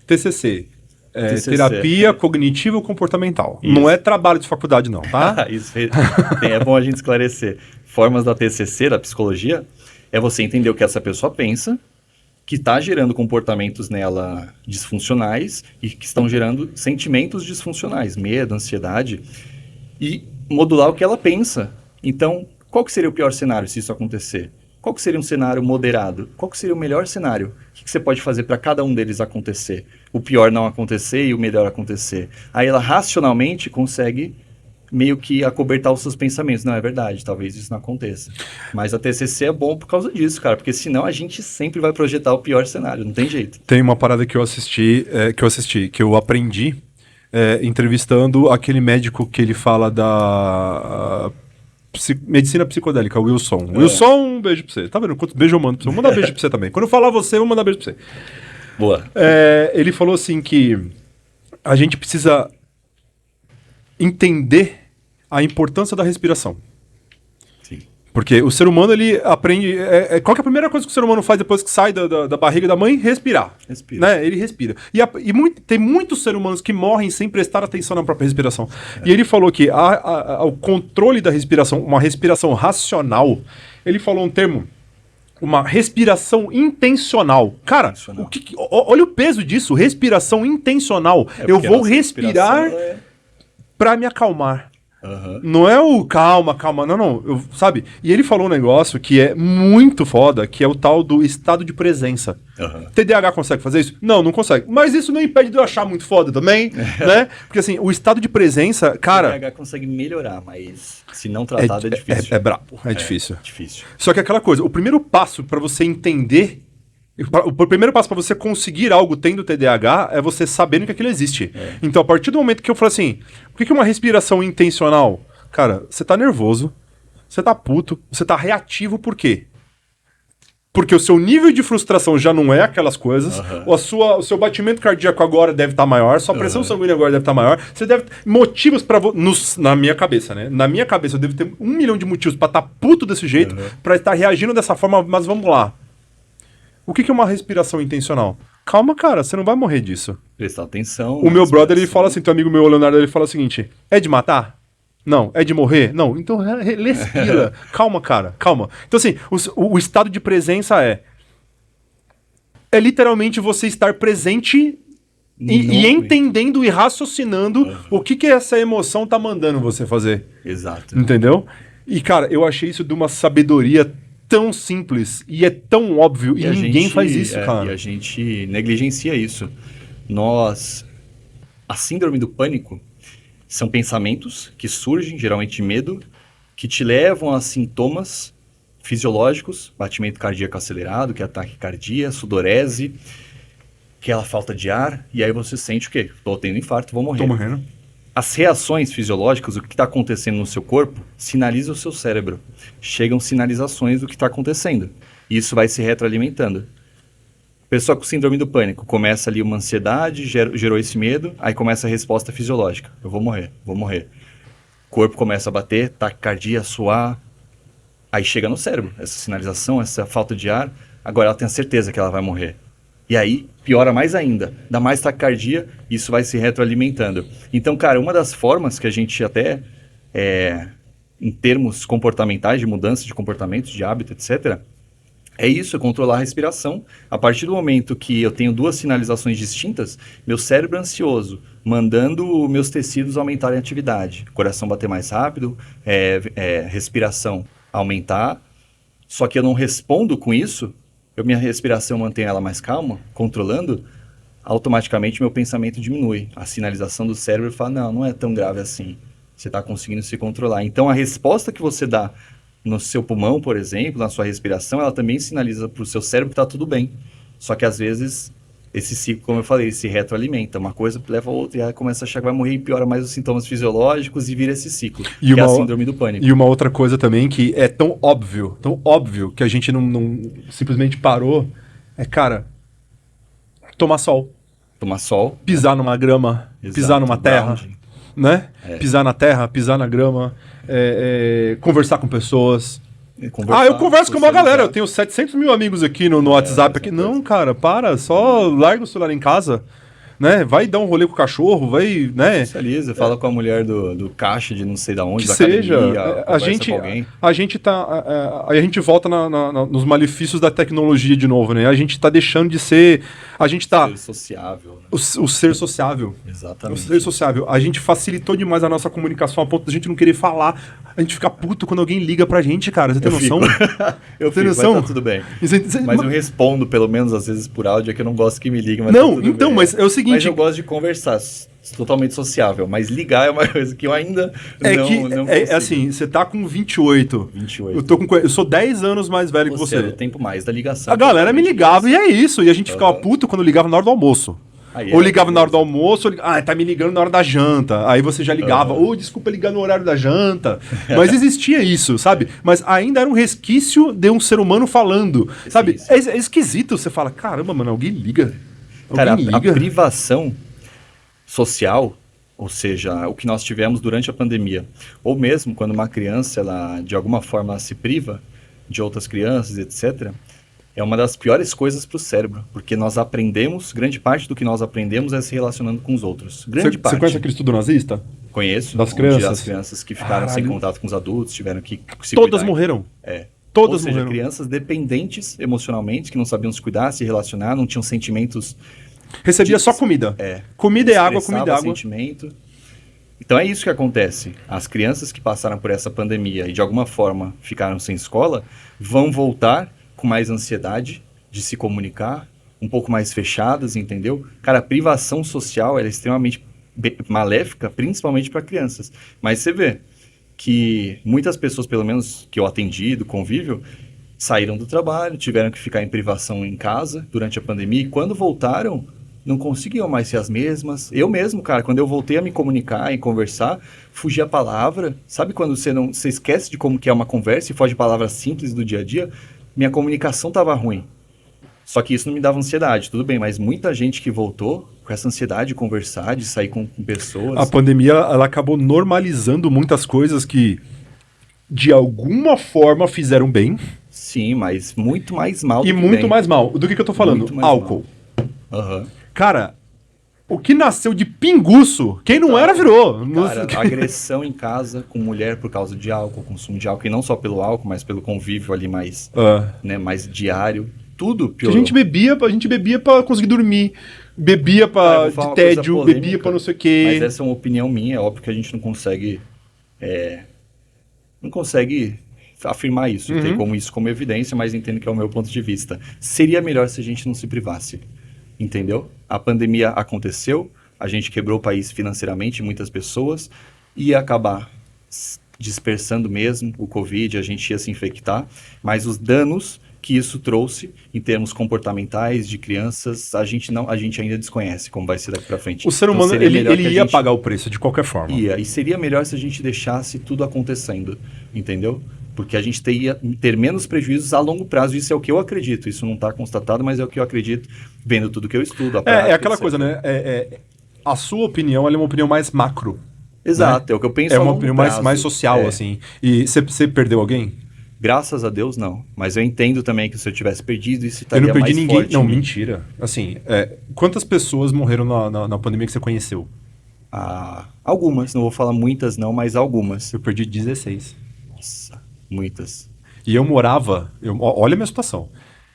TCC. TCC. Terapia cognitivo-comportamental. Isso. Não é trabalho de faculdade, não, tá? Isso é bom a gente esclarecer. Formas da TCC, da psicologia, é você entender o que essa pessoa pensa que está gerando comportamentos nela disfuncionais e que estão gerando sentimentos disfuncionais, medo, ansiedade, e modular o que ela pensa. Então, qual que seria o pior cenário se isso acontecer? Qual que seria um cenário moderado? Qual que seria o melhor cenário? O que você pode fazer para cada um deles acontecer? O pior não acontecer e o melhor acontecer. Aí ela racionalmente consegue meio que acobertar os seus pensamentos. Não, é verdade, talvez isso não aconteça. Mas a TCC é bom por causa disso, cara, porque senão a gente sempre vai projetar o pior cenário, não tem jeito. Tem uma parada que que eu aprendi entrevistando aquele médico que ele fala da medicina psicodélica, Wilson. Wilson, um beijo pra você. Tá vendo quantos beijos eu mando pra você? Vou mandar beijo pra você também. Quando eu falar você, eu vou mandar beijo pra você. Boa. Ele falou assim que a gente precisa entender a importância da respiração. Sim. Porque o ser humano, ele aprende... qual que é a primeira coisa que o ser humano faz depois que sai da barriga da mãe? Respirar. Respira. Né? Ele respira. Tem muitos seres humanos que morrem sem prestar atenção na própria respiração. E ele falou que o controle da respiração, uma respiração racional, ele falou um termo, uma respiração intencional. Cara, olha o peso disso, respiração intencional. Eu vou respirar pra me acalmar. Uhum. Não é o calma, não. Sabe? E ele falou um negócio que é muito foda, que é o tal do estado de presença. Uhum. TDAH consegue fazer isso? Não consegue. Mas isso não impede de eu achar muito foda também, né? Porque assim, o estado de presença, cara... O TDAH consegue melhorar, mas se não tratado é difícil. É brabo, é difícil. Difícil. Só que aquela coisa, o primeiro passo pra você entender... O primeiro passo pra você conseguir algo tendo TDAH é você sabendo que aquilo existe. Então, a partir do momento que eu falo assim, o que é uma respiração intencional? Cara, você tá nervoso, você tá puto, você tá reativo, por quê? Porque o seu nível de frustração já não é aquelas coisas, o seu batimento cardíaco agora deve estar maior, sua pressão sanguínea agora deve estar maior, você deve ter motivos pra... Na minha cabeça, né? Na minha cabeça eu devo ter 1 milhão de motivos pra estar puto desse jeito, pra estar reagindo dessa forma, mas vamos lá. O que é uma respiração intencional? Calma, cara, você não vai morrer disso. Prestar atenção. O meu brother, ele fala assim, teu amigo meu, o Leonardo, ele fala o seguinte, é de matar? Não. É de morrer? Não. Então respira. Calma, cara, calma. Então assim, o estado de presença é literalmente você estar presente e entendendo e raciocinando o que essa emoção tá mandando você fazer. Exato. Entendeu? E cara, eu achei isso de uma sabedoria tão simples e é tão óbvio e ninguém faz isso, cara. E a gente negligencia isso. A síndrome do pânico são pensamentos que surgem, geralmente de medo, que te levam a sintomas fisiológicos, batimento cardíaco acelerado, que é ataque cardíaco, sudorese, aquela falta de ar, e aí você sente o quê? Tô tendo infarto, vou morrer. Tô morrendo. As reações fisiológicas, o que está acontecendo no seu corpo, sinaliza o seu cérebro. Chegam sinalizações do que está acontecendo. E isso vai se retroalimentando. Pessoa com síndrome do pânico, começa ali uma ansiedade, gerou esse medo, aí começa a resposta fisiológica. Eu vou morrer, vou morrer. O corpo começa a bater, taquicardia, suar. Aí chega no cérebro, essa sinalização, essa falta de ar. Agora ela tem a certeza que ela vai morrer. E aí, piora mais ainda, dá mais taquicardia, isso vai se retroalimentando. Então, cara, uma das formas que a gente até, em termos comportamentais, de mudança de comportamento, de hábito, etc., é isso, é controlar a respiração. A partir do momento que eu tenho 2 sinalizações distintas, meu cérebro ansioso, mandando meus tecidos aumentarem a atividade. Coração bater mais rápido, respiração aumentar. Só que eu não respondo com isso, minha respiração mantém ela mais calma, controlando, automaticamente meu pensamento diminui. A sinalização do cérebro fala, não é tão grave assim. Você está conseguindo se controlar. Então, a resposta que você dá no seu pulmão, por exemplo, na sua respiração, ela também sinaliza para o seu cérebro que está tudo bem. Só que, às vezes, esse ciclo, como eu falei, se retroalimenta. Uma coisa leva a outra e aí começa a achar que vai morrer e piora mais os sintomas fisiológicos e vira esse ciclo, que é a síndrome do pânico. E uma outra coisa também que é tão óbvio que a gente não simplesmente parou, cara, tomar sol. Tomar sol. Pisar numa grama, exato, pisar numa terra, né? Pisar na terra, pisar na grama, conversar com pessoas. Eu converso com uma galera, eu tenho 700 mil amigos aqui no WhatsApp. Aqui. Não, cara, só larga o celular em casa, né? Vai dar um rolê com o cachorro, vai, né? Socializa, fala com a mulher do caixa de não sei da onde, Que da seja. academia, A conversa gente, com alguém. a gente tá. A gente volta nos malefícios da tecnologia de novo, né? A gente tá deixando de ser. A gente tá. Ser sociável, né? O ser sociável. Exatamente. O ser sociável. A gente facilitou demais a nossa comunicação a ponto da gente não querer falar. A gente fica puto quando alguém liga pra gente, cara. Você tem noção? Eu tem fico, noção? mas tá tudo bem. Você- Mas eu respondo, pelo menos às vezes por áudio, é que eu não gosto que me liguem, mas Não, tá tudo então, bem. mas é o seguinte- Mas eu gosto de conversar, totalmente sociável, mas ligar é uma coisa que eu ainda não é consigo. assim, você tá com 28. 28. Eu sou 10 anos mais velho que Você você. é o tempo mais da ligação. A galera me ligava e é isso. E a gente ficava Aham. puto quando ligava na hora do almoço. Aí Ou é, ligava na hora do beleza. almoço, tá me ligando na hora da janta. Aí você já ligava, desculpa ligar no horário da janta. Mas existia isso, sabe? Mas ainda era um resquício de um ser humano falando, sabe? Isso. É esquisito, você fala, caramba, mano, alguém liga. Cara, Alguém a liga. privação social, ou seja, o que nós tivemos durante a pandemia, ou mesmo quando uma criança, ela de alguma forma se priva de outras crianças, etc., é uma das piores coisas para o cérebro, porque nós aprendemos, grande parte do que nós aprendemos é se relacionando com os outros. Grande Você parte. conhece aquele estudo nazista? Conheço. Das onde crianças? as crianças que ficaram sem Caralho. contato com os adultos, tiveram que se Todas cuidar. morreram. É. Todas Ou seja, morreram. crianças dependentes emocionalmente, que não sabiam se cuidar, se relacionar, não tinham sentimentos. Recebia só comida. É. Comida e água, Expressava comida e água. sentimento. Então é isso que acontece. As crianças que passaram por essa pandemia e de alguma forma ficaram sem escola, vão voltar com mais ansiedade de se comunicar, um pouco mais fechadas, entendeu? Cara, a privação social ela é extremamente maléfica, principalmente para crianças. Mas você vê que muitas pessoas, pelo menos que eu atendi do convívio, saíram do trabalho, tiveram que ficar em privação em casa durante a pandemia e quando voltaram, não conseguiam mais ser as mesmas. Eu mesmo, cara, quando eu voltei a me comunicar e conversar, fugia a palavra. Sabe quando você esquece de como que é uma conversa e foge de palavras simples do dia a dia? Minha comunicação estava ruim. Só que isso não me dava ansiedade, tudo bem, mas muita gente que voltou com essa ansiedade de conversar, de sair com pessoas. A pandemia, ela acabou normalizando muitas coisas que, de alguma forma, fizeram bem Sim, mas muito mais mal do e que muito bem. mais mal. Do que eu tô falando? Muito mais Álcool. Aham. Cara, o que nasceu de pinguço, quem não era virou. Cara, agressão em casa com mulher por causa de álcool, consumo de álcool, e não só pelo álcool, mas pelo convívio ali mais, né, mais diário. Tudo Que a piorou. gente bebia pra conseguir dormir, bebia Cara, eu pra, vou falar de uma coisa tédio, polêmica, bebia pra não sei o Mas quê. essa é uma opinião minha, é óbvio que a gente não consegue afirmar isso, Uhum. ter como isso como evidência, mas entendo que é o meu ponto de vista. Seria melhor se a gente não se privasse, entendeu? A pandemia aconteceu, a gente quebrou o país financeiramente, muitas pessoas, ia acabar dispersando mesmo o Covid, a gente ia se infectar, mas os danos que isso trouxe em termos comportamentais de crianças, a gente ainda desconhece como vai ser daqui para frente. O ser Então, humano, seria melhor ele que a ia gente- pagar o preço de qualquer forma. Ia, e seria melhor se a gente deixasse tudo acontecendo, entendeu? Porque a gente ia ter menos prejuízos a longo prazo, isso é o que eu acredito, isso não está constatado, mas é o que eu acredito, vendo tudo que eu estudo, a É prática, aquela etc. coisa, né? A sua opinião, ela é uma opinião mais macro. Exato, é o que eu penso É a uma longo opinião prazo. mais social, É. assim. E você perdeu alguém? Graças a Deus, não. Mas eu entendo também que se eu tivesse perdido, isso Eu estaria não perdi mais ninguém. forte Não, em mim. mentira. Assim, quantas pessoas morreram na pandemia que você conheceu? Algumas, não vou falar muitas não, mas algumas. Eu perdi 16. Nossa, muitas. E eu morava. Olha a minha situação.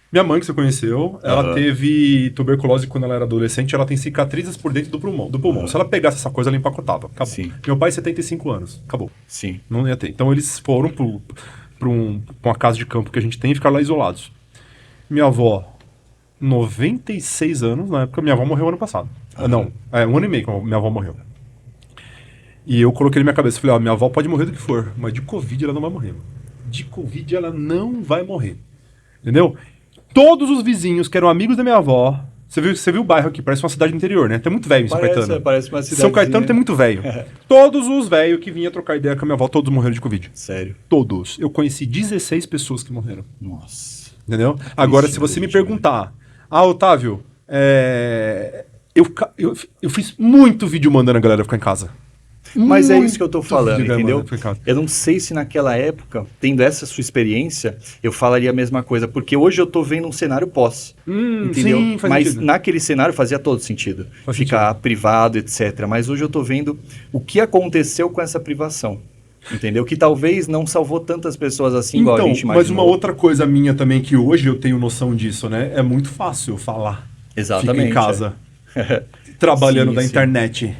Minha mãe, que você conheceu, ela Aham. teve tuberculose quando ela era adolescente, ela tem cicatrizes por dentro do pulmão. Se ela pegasse essa coisa, ela empacotava. Acabou. Sim. Meu pai, 75 anos. Acabou. Sim. Não ia ter. Então eles foram pra uma casa de campo que a gente tem e ficaram lá isolados. Minha avó, 96 anos, na época, minha avó morreu ano passado. Não, 1 ano e meio que minha avó morreu. E eu coloquei na minha cabeça, falei, ó, minha avó pode morrer do que for, mas de Covid ela não vai morrer. Mano. De Covid ela não vai morrer. Entendeu? Todos os vizinhos que eram amigos da minha avó, você viu o bairro aqui, parece uma cidade do interior, né? Tem muito velho em São Caetano. Parece uma cidade. São Caetano tem muito velho. Todos os velhos que vinham trocar ideia com a minha avó, todos morreram de Covid. Sério. Todos. Eu conheci 16 pessoas que morreram. Nossa. Entendeu? Agora, se Triste, você me gente, perguntar, Otávio, eu fiz muito vídeo mandando a galera ficar em casa. Mas é isso que eu tô falando, Diga, entendeu? mano, fica. Eu não sei se naquela época, tendo essa sua experiência, eu falaria a mesma coisa, porque hoje eu tô vendo um cenário pós, entendeu? Sim, faz Mas sentido. naquele cenário fazia todo sentido, Faz ficar privado, etc. Mas hoje eu tô vendo o que aconteceu com essa privação, entendeu? Que talvez não salvou tantas pessoas assim, igual a Então, gente imaginou. mas uma outra coisa minha também que hoje eu tenho noção disso, né? É muito fácil falar. Exatamente. Fica em casa, trabalhando Sim, da sim. internet.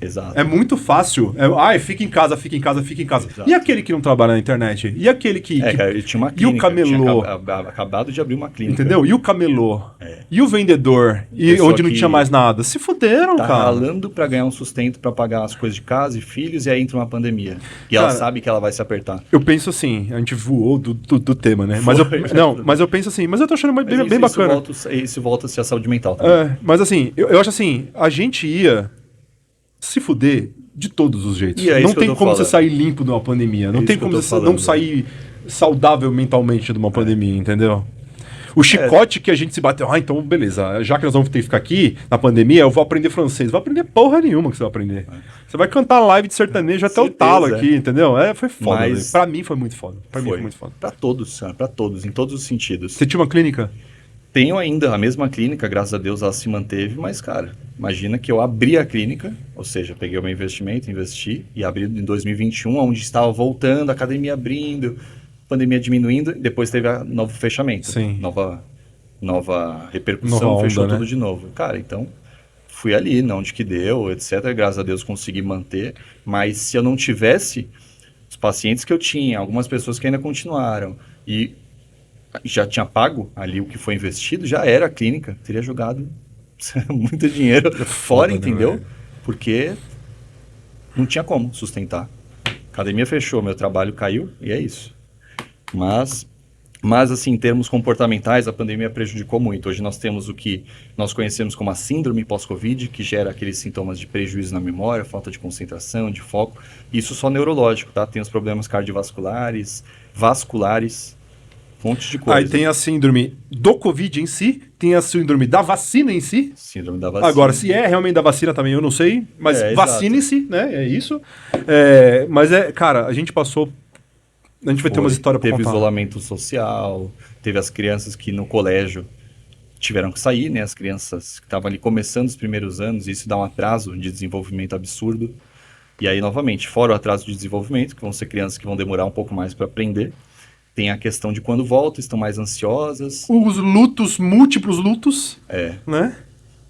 Exato. É muito fácil. Fica em casa, fica em casa, fica em casa. Exato. E aquele que não trabalha na internet? E aquele que... Cara, ele tinha uma E clínica. o camelô? Tinha acabado de abrir uma clínica. Entendeu? E o camelô? E o vendedor? E Pessoa onde não que tinha mais nada? Se fuderam, Tá cara. ralando pra ganhar um sustento pra pagar as coisas de casa e filhos, e aí entra uma pandemia. E ela Cara, sabe que ela vai se apertar. Eu penso assim, a gente voou do tema, né? Mas mas eu penso assim, mas eu tô achando Mas bem, isso, bem bacana. Isso volta a ser a saúde mental também. Mas assim, eu acho assim, a gente ia se fuder de todos os jeitos. E é isso Não que eu tem tô como você falando. sair limpo de uma pandemia. Não isso tem que eu como tô você não falando. sair saudável mentalmente de uma pandemia, entendeu? O chicote que a gente se bateu, então beleza, já que nós vamos ter que ficar aqui na pandemia, eu vou aprender francês. Vai aprender porra nenhuma que você vai aprender. Você vai cantar live de sertanejo até o Certeza, talo aqui, entendeu? Foi foda. Mas- Mas... Pra mim foi muito foda. Pra mim foi muito foda. Pra todos, cara, pra todos, em todos os sentidos. Você tinha uma clínica? Tenho ainda a mesma clínica, graças a Deus ela se manteve, mas, cara, imagina que eu abri a clínica, ou seja, peguei o meu investimento, investi e abri em 2021, onde estava voltando, a academia abrindo, pandemia diminuindo, e depois teve a novo fechamento. Sim. Nova repercussão, Nova onda, fechou né? tudo de novo. Cara, então fui ali, não onde que deu, etc. Graças a Deus consegui manter, mas se eu não tivesse os pacientes que eu tinha, algumas pessoas que ainda continuaram, e já tinha pago ali o que foi investido, já era a clínica, teria jogado muito dinheiro fora, né, entendeu? velho? Porque não tinha como sustentar. A academia fechou, meu trabalho caiu e é isso. Mas assim, em termos comportamentais, a pandemia prejudicou muito. Hoje nós temos o que nós conhecemos como a síndrome pós-Covid, que gera aqueles sintomas de prejuízo na memória, falta de concentração, de foco. Isso só neurológico, tá? Tem os problemas cardiovasculares, vasculares, monte de coisa. Aí tem a síndrome do Covid em si, tem a síndrome da vacina em si. Síndrome da vacina. Agora, se é realmente da vacina também, eu não sei, mas É, vacine-se, né? É isso. Mas cara, a gente passou. A gente vai ter umas histórias pra Teve contar. isolamento social, teve as crianças que no colégio tiveram que sair, né? As crianças que estavam ali começando os primeiros anos, e isso dá um atraso de desenvolvimento absurdo. E aí, novamente, fora o atraso de desenvolvimento, que vão ser crianças que vão demorar um pouco mais para aprender, tem a questão de quando voltam, estão mais ansiosas. Os lutos, múltiplos lutos, né?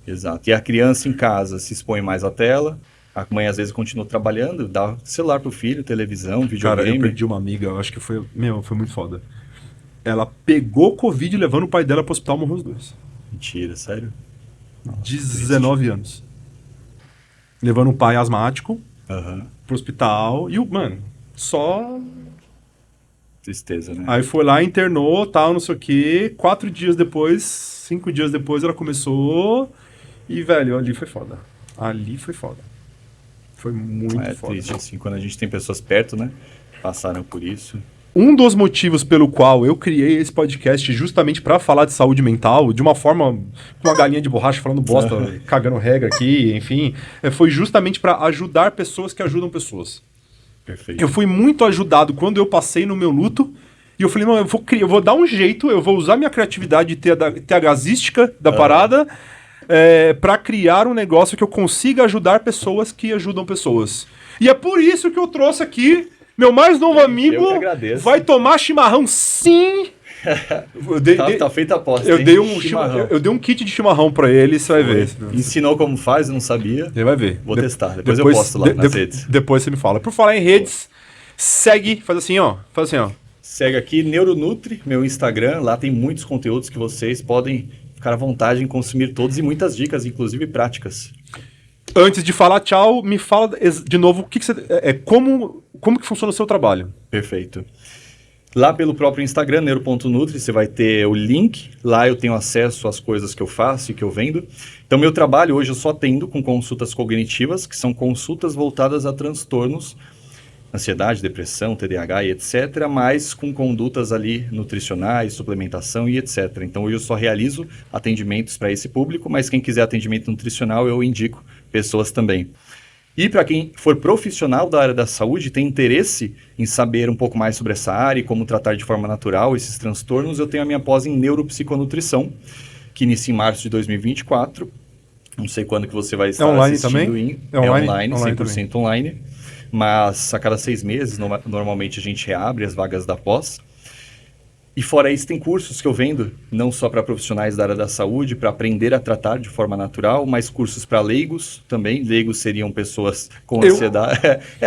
Exato. E a criança em casa se expõe mais à tela. A mãe às vezes continua trabalhando, dá celular pro filho, televisão, videogame. Cara, eu perdi uma amiga, eu acho que foi muito foda. Ela pegou Covid levando o pai dela pro hospital, morreu os dois. Mentira, sério? 19 anos. Levando o pai asmático Aham. pro hospital. E só. Tristeza, né? Aí foi lá, internou, tal, não sei o quê. 4 dias depois, 5 dias depois, ela começou. E, velho, ali foi foda. Ali foi foda. Foi muito É foda. triste, assim, quando a gente tem pessoas perto, né? Que passaram por isso. Um dos motivos pelo qual eu criei esse podcast justamente pra falar de saúde mental, de uma forma, uma galinha de borracha falando bosta, cagando regra aqui, enfim, foi justamente pra ajudar pessoas que ajudam pessoas. Perfeito. Eu fui muito ajudado quando eu passei no meu luto. E eu falei, não, eu vou dar um jeito, eu vou usar minha criatividade THzística da parada pra criar um negócio que eu consiga ajudar pessoas que ajudam pessoas. E é por isso que eu trouxe aqui meu mais novo amigo. Eu que agradeço. Vai tomar chimarrão, sim! Tá feita a aposta, Eu hein? dei um Chimarrão. eu dei um kit de chimarrão pra ele, você vai ver. Ensinou como faz, eu não sabia. Ele vai ver. Vou testar, depois eu posto lá nas redes. Depois você me fala. Por falar em redes, segue, faz assim, ó. Segue aqui Neuronutri, meu Instagram. Lá tem muitos conteúdos que vocês podem ficar à vontade em consumir todos e muitas dicas, inclusive práticas. Antes de falar tchau, me fala de novo o que você, como que funciona o seu trabalho. Perfeito. Lá pelo próprio Instagram, neuro.nutri, você vai ter o link. Lá eu tenho acesso às coisas que eu faço e que eu vendo. Então, meu trabalho hoje eu só atendo com consultas cognitivas, que são consultas voltadas a transtornos, ansiedade, depressão, TDAH e etc., mas com condutas ali nutricionais, suplementação e etc. Então, hoje eu só realizo atendimentos para esse público, mas quem quiser atendimento nutricional, eu indico pessoas também. E para quem for profissional da área da saúde, tem interesse em saber um pouco mais sobre essa área e como tratar de forma natural esses transtornos, eu tenho a minha pós em neuropsiconutrição, que inicia em março de 2024. Não sei quando que você vai estar online assistindo. também? É online, online 100% online. Mas a cada 6 meses, normalmente a gente reabre as vagas da pós. E fora isso, tem cursos que eu vendo, não só para profissionais da área da saúde, para aprender a tratar de forma natural, mas cursos para leigos também. Leigos seriam pessoas com ansiedade.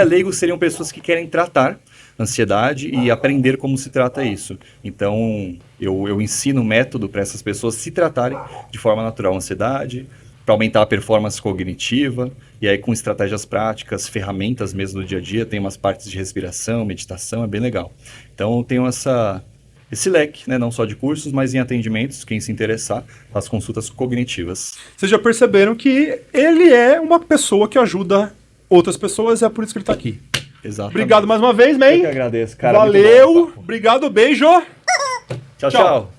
Leigos seriam pessoas que querem tratar ansiedade e aprender como se trata isso. Então, eu ensino um método para essas pessoas se tratarem de forma natural a ansiedade, para aumentar a performance cognitiva, e aí com estratégias práticas, ferramentas mesmo do dia a dia, tem umas partes de respiração, meditação, é bem legal. Então, eu tenho esse leque, né, não só de cursos, mas em atendimentos, quem se interessar, as consultas cognitivas. Vocês já perceberam que ele é uma pessoa que ajuda outras pessoas, é por isso que ele está aqui. Exatamente. Obrigado mais uma vez, man. Eu que agradeço, cara. Valeu. Obrigado, beijo. Tchau, tchau.